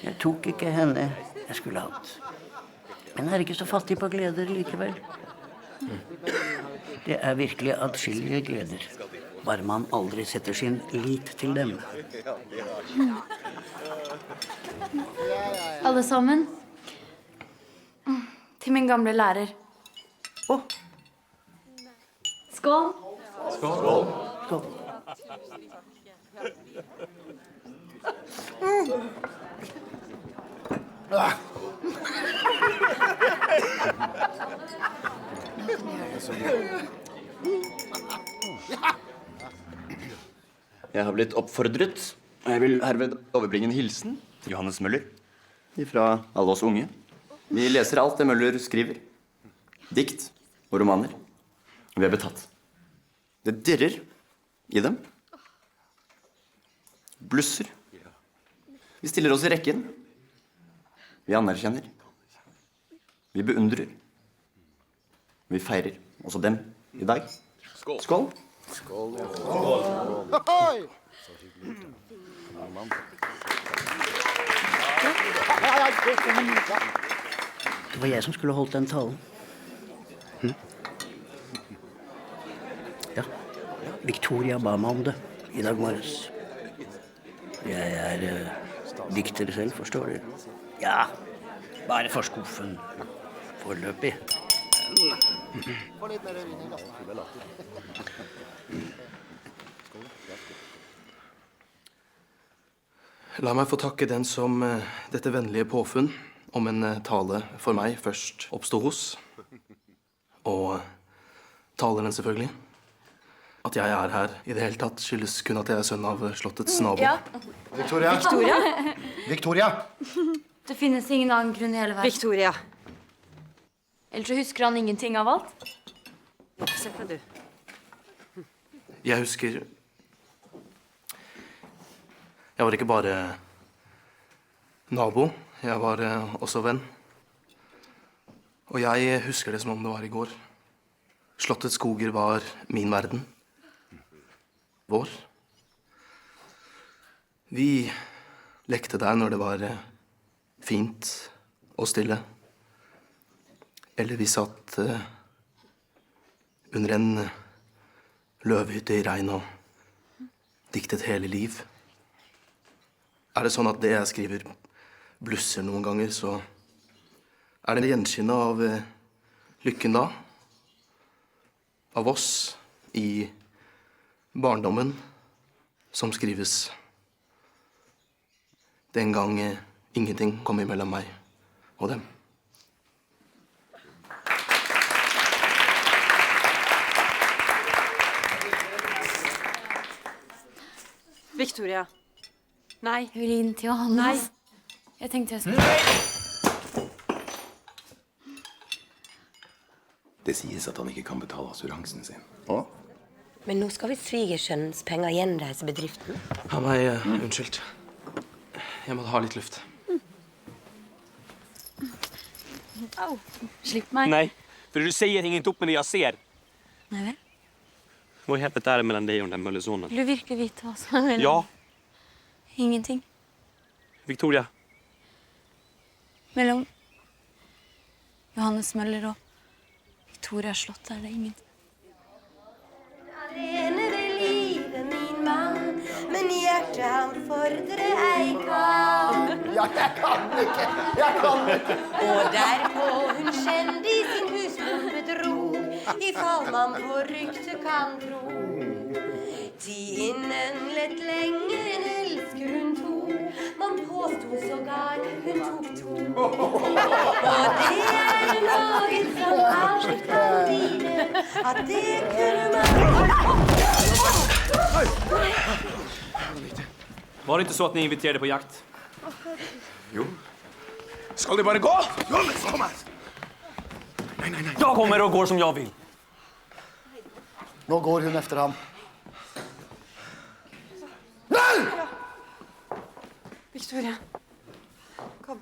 Jeg tok ikke henne jeg skulle hatt. Men er ikke så fattig på gleder likevel. Det er virkelig adskillige gleder. Bare man aldri setter sin lit til dem. Alle sammen. Til min gamle lærer. Skål! Skål. Jeg har blitt oppfordret, og jeg vil herved overbringe en hilsen til Johannes Møller. Fra alle oss unge. Vi leser alt det Møller skriver. Dikt og romaner. Vi er betatt. Det dirrer i dem. Blusser. Vi stiller oss i rekken. Vi anerkjenner. Vi beundrer. Vi feirer også dem i dag. Skål! Skål! Skål. Det var jeg som skulle holdt den talen. Ja, Victoria ba meg om det i dag morges. Jeg er dikter selv, forstår du. Ja, bare for skuffen. Foreløpig. Få litt mer vin i glasset. La meg få takke den som dette vennlige påfunn om en tale for meg først oppstod hos. Og taleren selvfølgelig. At jeg er her i det hele tatt skyldes kun at jeg er sønn av slottets nabo. Ja. Victoria. Victoria? Victoria. Det finnes ingen annen grunn i hele verden. Victoria. Ellers så husker han ingenting av alt. Se på du. Jeg husker... Jeg var ikke bare nabo, jeg var også venn. Og jeg husker det som om det var i går. Slottets skoger var min verden. Vår. Vi lekte der når det var fint og stille. Eller vi satt under en løvhytte i regn og diktet hele liv. Er det sånn at det jeg skriver blusser noen ganger, så er det gjenskinnet av lykken da. Av oss i barndommen som skrives. Den gang ingenting kom imellom meg og dem. Victoria. Nei. Jeg vil inn til Johannes. Nei. Jeg tenkte jeg skulle... Det sies at han ikke kan betale assuransen sin. Men nå skal vi svigersønnens penger gjenreise bedriften. Ja, nei, unnskyld. Jeg må ha litt luft. Au. Slipp meg. Nej, för du säger inget upp med det jag ser. Nei vel? Vad i helvete är det mellan dig och den Møllersonen? Vil du virkelig vite hva som er mellom? Ja, Ingenting. Victoria. Mellom Johannes Møller og Victoria slott er det ingenting. Alene det livet min mann, men hjertet han fordre ei kan. Ja, jeg kan ikke. Jeg kan ikke. Og derpå hun skjendig sin husmor bedrog, i fall man på rykte kan tro. Ti innen lett lenge en elsker hun tok, man påstod sågar hun tok to. Og det er noe som alt kan lide, at det kunne man... Var det inte så att ni inviterade på jakt? Jo. Ska det bara gå? Johannes, kom her! Nei. Jag kommer och går som jag vill. Nå går hun efter ham. Nei! Victoria. Kom.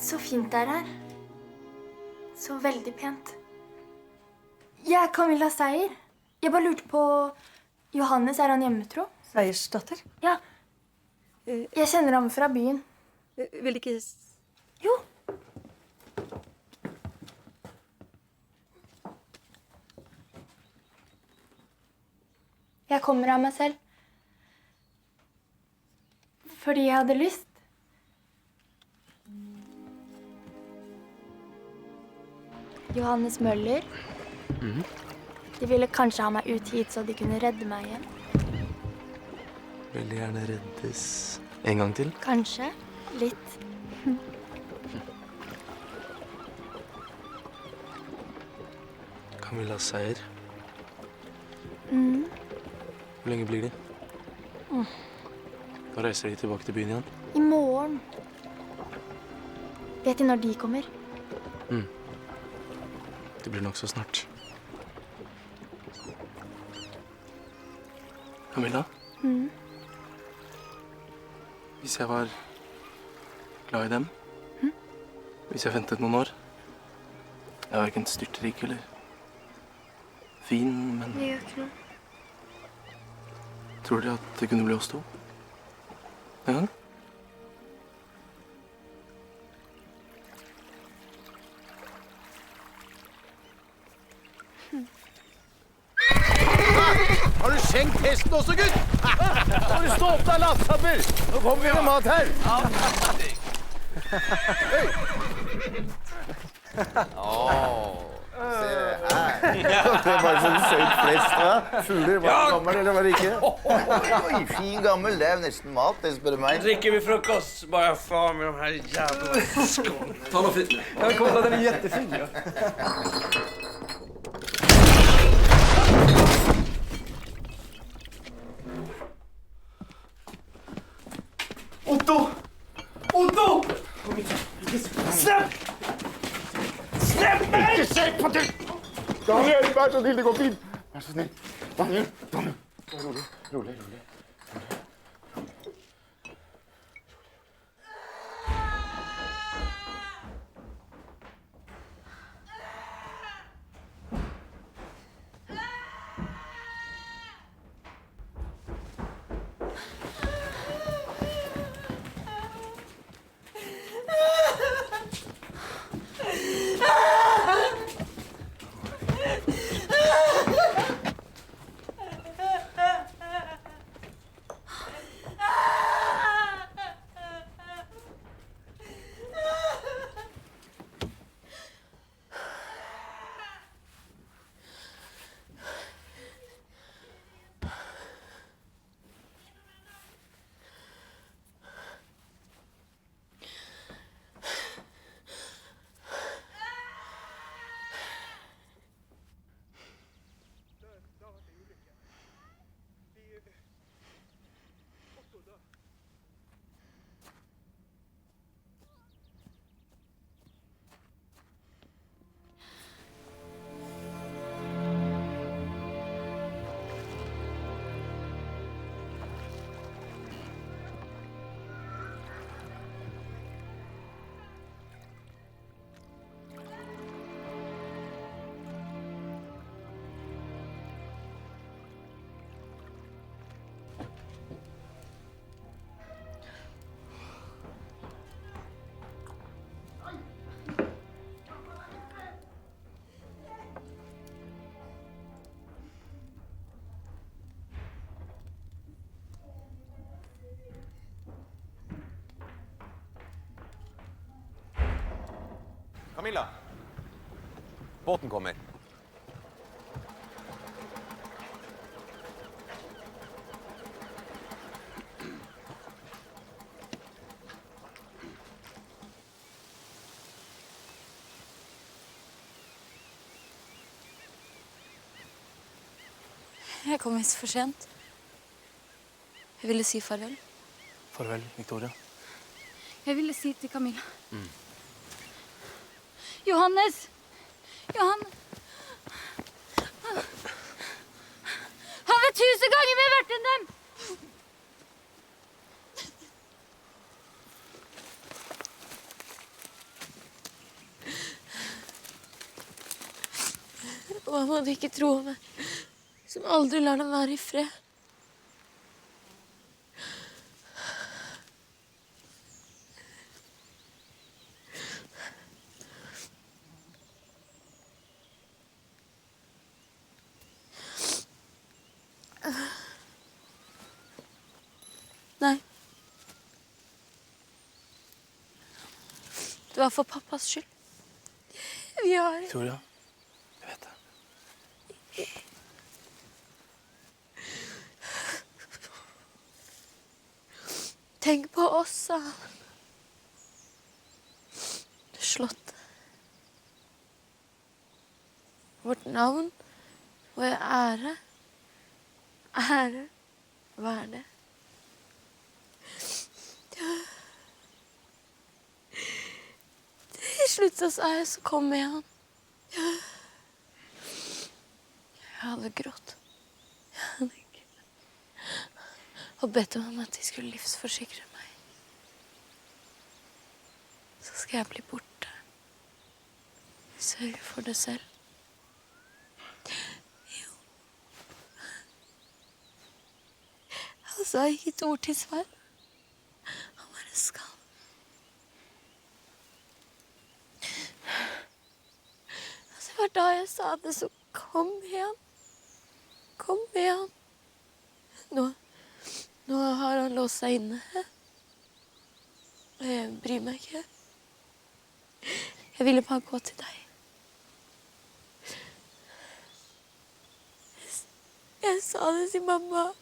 Så fint det er her. Så veldig pent. Jeg er Camilla Seier. Jeg bare lurte på Johannes, er han hjemmetro? Seiersdatter? Ja. Jeg kjenner ham fra byen. Vil ikke... Jo. Jeg kommer av meg selv. Fordi jeg hadde lyst. Johannes Møller. De ville kanskje ha meg ut hit, så de kunne redde meg igjen. Veldig gjerne reddes en gang til. Kanskje. Litt. Camilla Seier. Hvor lenge blir de? Da reiser de tilbake til byen igjen. I morgen. Vet de når de kommer? Det blir nok så snart. Camilla? Hvis jeg var glad i dem, hvis jeg ventet noen år, jeg var ikke styrtrik eller fin, men... Det gjør ikke noe. Tror dere at det kunne bli oss to? En gang? Har du skjenkt hesten også, gutt? Nå må du stå opp da, latsammer! Nå kommer vi med mat her. Se her. Det er bare sånn søyt flest, da. Fugler, var det gammel eller var det ikke? Oi, fin gammel, det er jo nesten mat, det spør du meg. Dricker vi frokost? Bara fan med de här jävla skål. Ta noe fint. Ja, kolla, den är jättefin. Ja. Otto! Otto! Slipp! Slipp meg! Ikke se på det! Daniel, vær så snill, det går fint. Vær så snill. Daniel. Rolig. Camilla, båten kommer. Jeg kom hit for sent. Jeg ville si farvel. Farvel, Victoria. Jeg ville si til Camilla. Johannes! Han vet 1000 ganger mer verdt enn dem! Hva må de ikke tro om meg, som aldri lar dem være i fred? Nei. Det var for pappas skyld. Vi har... Victoria, jeg vet det. Tenk på oss, sa han. Slottet. Vårt navn, vår ære. Ære, hva er det? Til slutt så sa jeg, så kom med han. Jeg hadde grått. Og bedt om at de skulle livsforsikre meg. Så skal jeg bli borte. Sørge for det selv. Jo. Han sa ikke et ord til svar. Han bare skal. Det var da jeg sa det, så kom igjen. Kom igjen. Nå har han låst seg inne. Og jeg bryr meg ikke. Jeg ville bare gå til deg. Jeg sa det til mamma.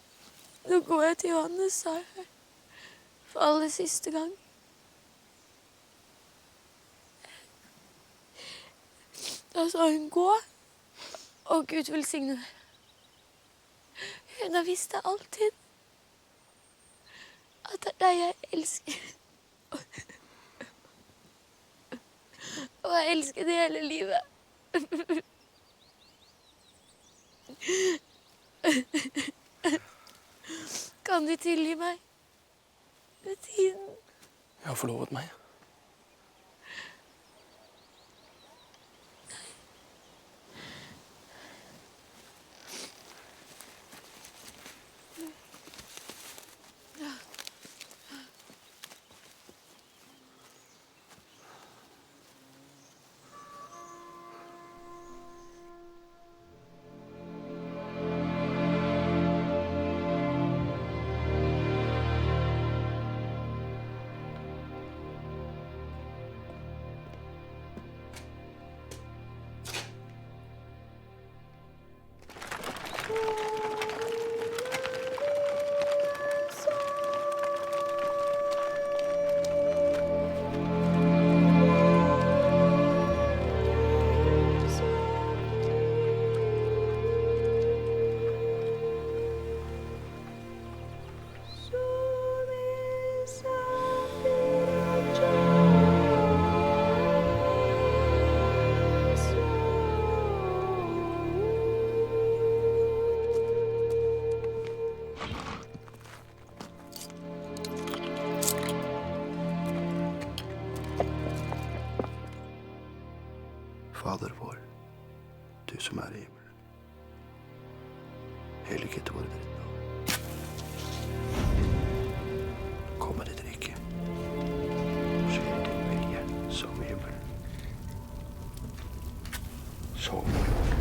Nå går jeg til Johannes, sa jeg. For aller siste gang. Da sa hun gå, og Gud velsigne deg. Hun har visst det alltid. At det er deg jeg elsker. Og jeg elsker det hele livet. Kan du tilgi meg? Med tiden. Jeg har forlovet meg. Fader vår, du som er i himmelen. Helliget vare ditt navn. Komme ditt rike. Skje din vilje som i himmelen. Så på jorden.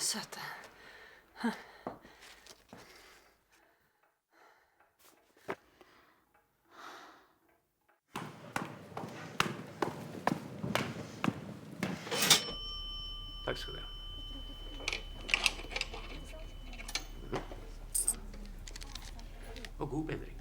søte. Takk skal du ha. Og god bedring.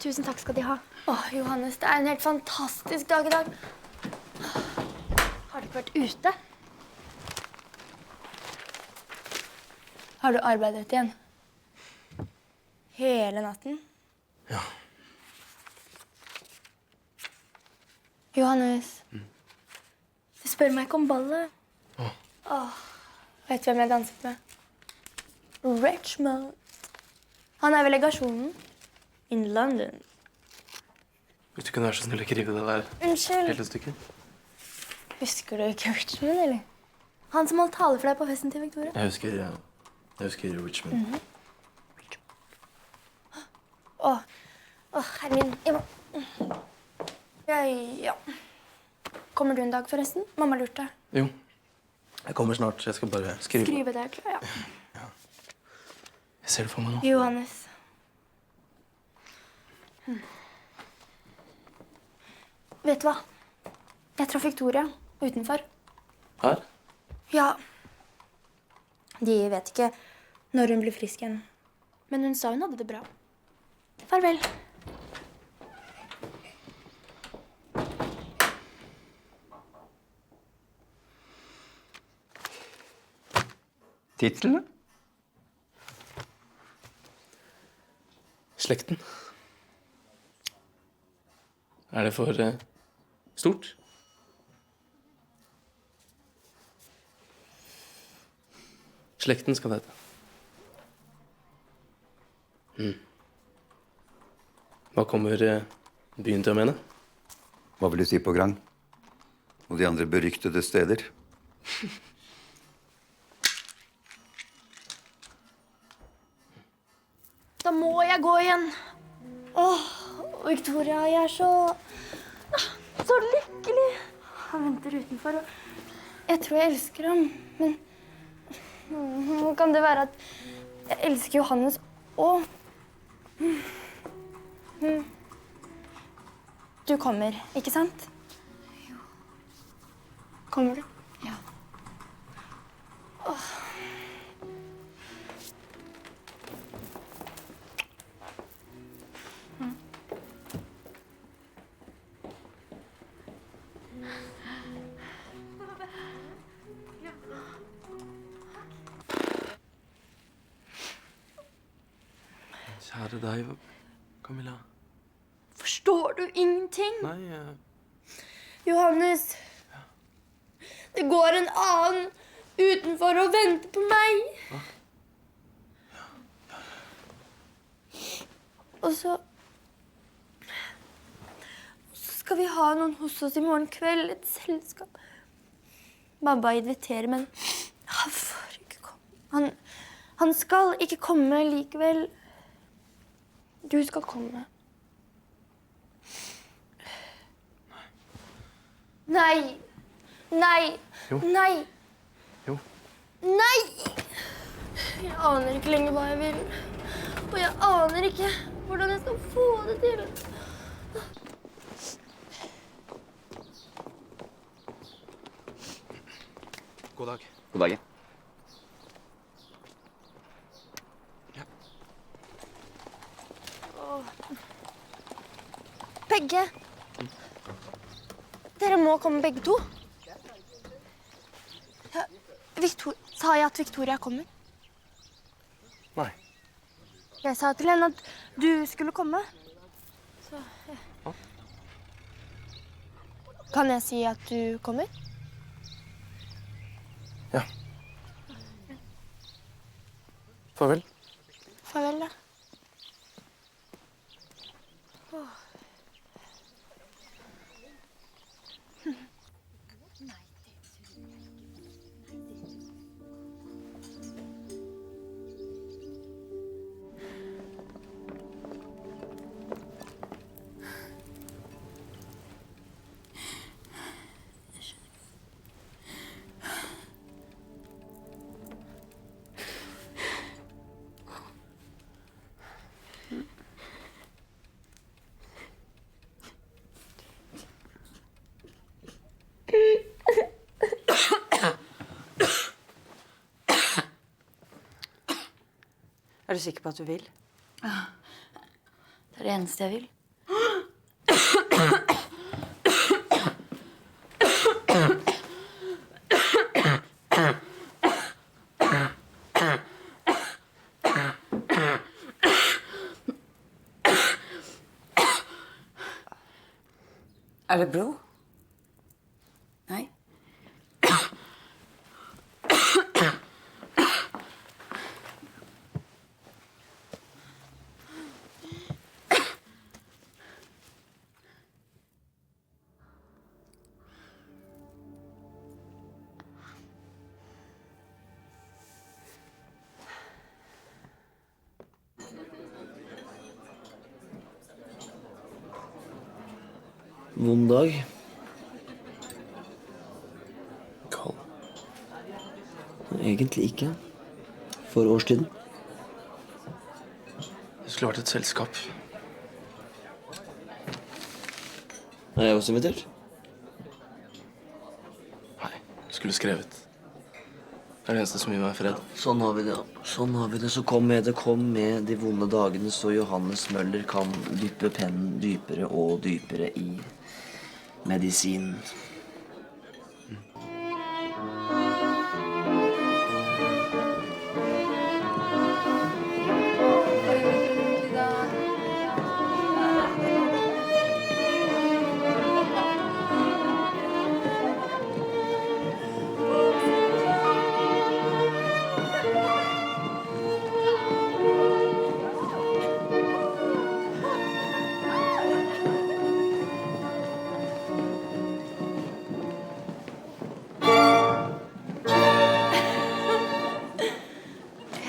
Tusen takk skal de ha. Johannes, det er en helt fantastisk dag i dag. Har du ikke vært ute? Har du arbeidet igjen? Hele natten? Ja. Johannes, du spør meg ikke om ballet. Vet du hvem jeg danset med? Richmond. Han er ved legasjonen. In London. Hvis du kunne være så snill å skrive det der Unnskyld. hele stykket. Husker du ikke Richmond, eller? Han som holdt tale for deg på festen til Victoria. Jeg husker Richmond. Herre min. Ja. Kommer du en dag forresten? Mamma lurte. Jo. Jeg kommer snart. Jeg skal bare skrive. Skrive det, tror jeg. Jeg ser det for meg nå. Johannes. Vet du hva? Jeg traff Victoria utenfor. Her? Ja. De vet ikke når hun blir frisk igjen. Men hun sa hun hadde det bra. Farvel. Titlene? Slekten. Er det for stort? Slekten skal det hete. Hva kommer byen til å mene? Hva vil du si på Grang? Og de andre beryktede steder? Da må jeg gå igjen. Victoria, jeg er så lykkelig. Han venter utenfor, og jeg tror jeg elsker ham. Men nå kan det være at jeg elsker Johannes også. Du kommer, ikke sant? Jo. Kommer du? Ja. Kjære deg, Camilla. Forstår du ingenting? Nei, Johannes, det går en annen utenfor og venter på meg. Og så skal vi ha noen hos oss i morgen kveld, et selskap. Babba inviterer, men han får ikke komme. Han skal ikke komme likevel. Du skal komme. Nei. Nei. Jo. Nei. Jo. Nei! Jeg aner ikke lenger hva jeg vil. Og jeg aner ikke hvordan jeg skal få det til. God dag. God dag. Begge. Dere må komme begge to. Ja, sa jeg at Victoria kommer? Nei. Jeg sa til henne at du skulle komme. Så, ja. Kan jeg si at du kommer? Ja. Farvel. Farvel, da. Er du sikker på at du vil? Ja. Det er det eneste jeg vil. Er det blod? Nei. Vond dag. Kald. Egentlig ikke. For årstiden. Det skulle vært et selskap. Er jeg også invitert? Nei, jeg skulle skrevet. Det er det eneste som gir meg fred. Sånn har vi det. Sånn har vi det. Så kom med det. Kom med de vonde dagene, så Johannes Møller kan dyppe pennen dypere og dypere i medisin.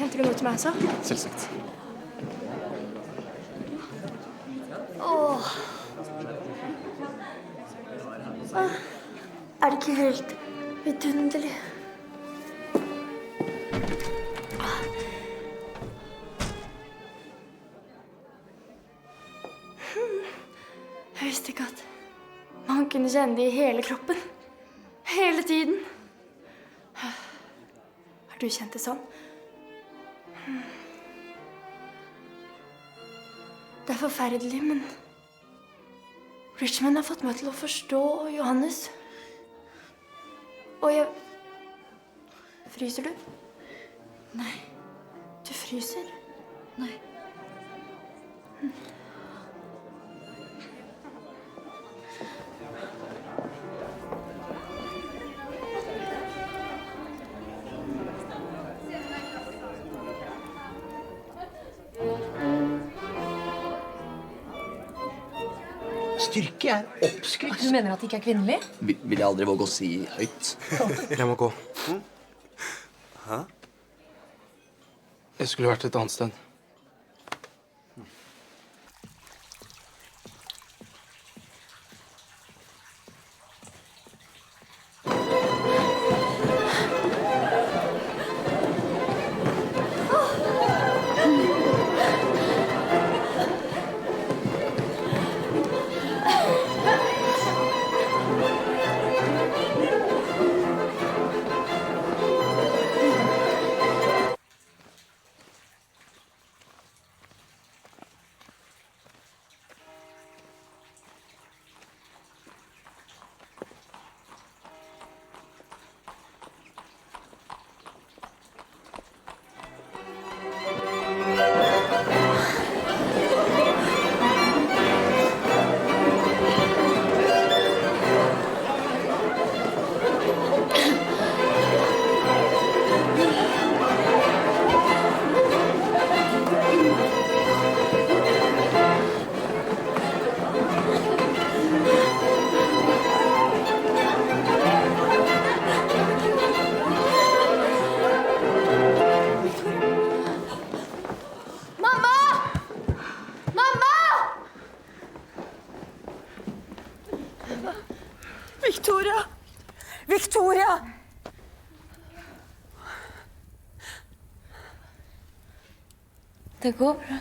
Henter du noe til meg også? Selvsagt. Åh. Er det ikke helt vidunderlig? Jeg visste ikke at man kunne kjenne det i hele kroppen. Hele tiden. Har du kjent det sånn? Det er forferdelig, men Richmond har fått meg til å forstå Johannes. Og jeg... Fryser du? Nei. Du fryser? Nei. Styrke er oppskrytt. Du mener at det ikke er kvinnelig? Vil jeg aldri våge å si høyt. Jeg må gå. Hæ? Jeg skulle vært et annet sted. Det går bra.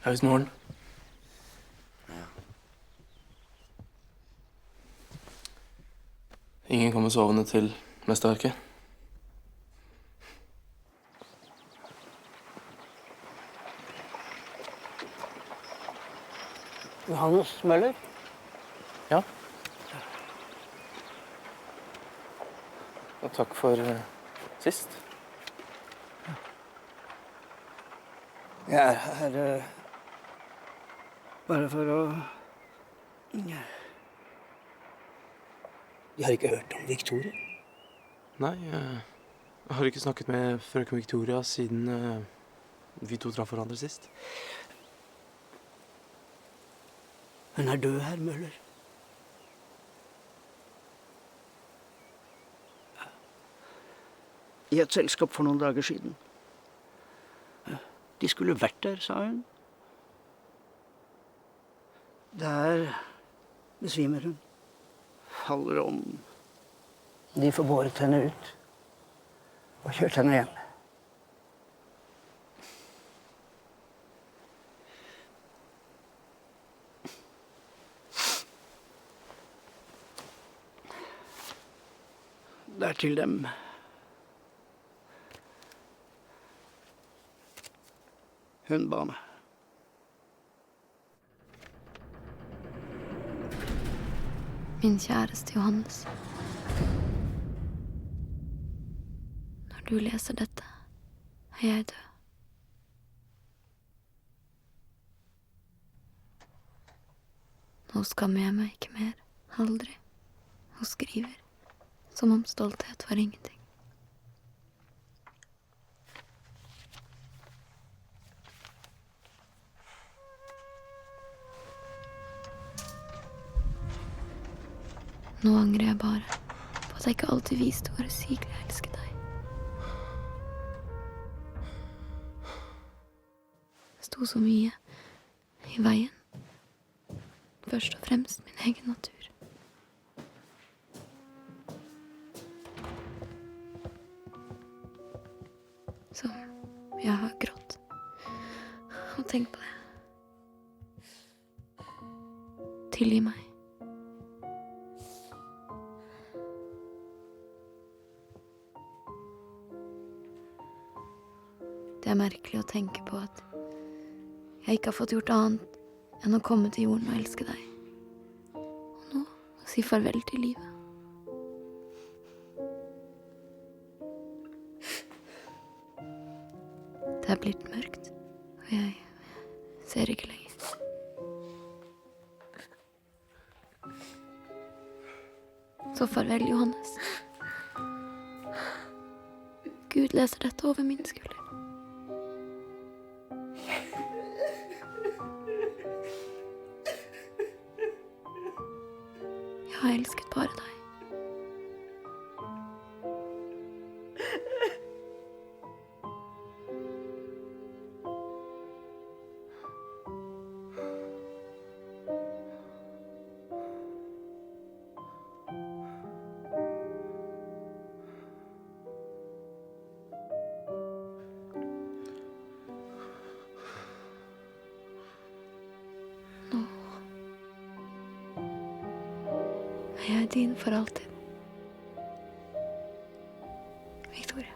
Høres morgen. Ingen kommer sovende til mesterverket. Johannes Møller? Ja. Og takk for sist. Jeg er her bare for å... De har ikke hørt om Victoria? Nei, jeg har ikke snakket med frøken Victoria siden vi to traff hverandre sist. Hun er død, herr Møller. I et selskap for noen dager siden. De skulle vært der, sa hun. Der besvimer hun. Faller om. De får båret henne ut og kjørt henne hjem. Det er til dem. Hun ba meg. Min kjæreste Johannes. Når du leser dette, er jeg død. Nå skammer jeg meg ikke mer. Aldri. Og skriver. Som om stolthet var ingenting. Nå angrer jeg bare på at jeg ikke alltid viste hvor usigelig jeg elsket deg. Det sto så mye i veien. Først og fremst min egen natur. Som jeg har grått og tenkt på det. Tilgi meg. Det er merkelig å tenke på at jeg ikke har fått gjort annet enn å komme til jorden og elske deg. Og nå å si farvel til livet. Det er blitt mørkt, og jeg ser ikke lenger. Så farvel, Johannes. Gud leser dette over min skulder. Jeg har elsket bare deg. Jeg er din for alltid. Victoria.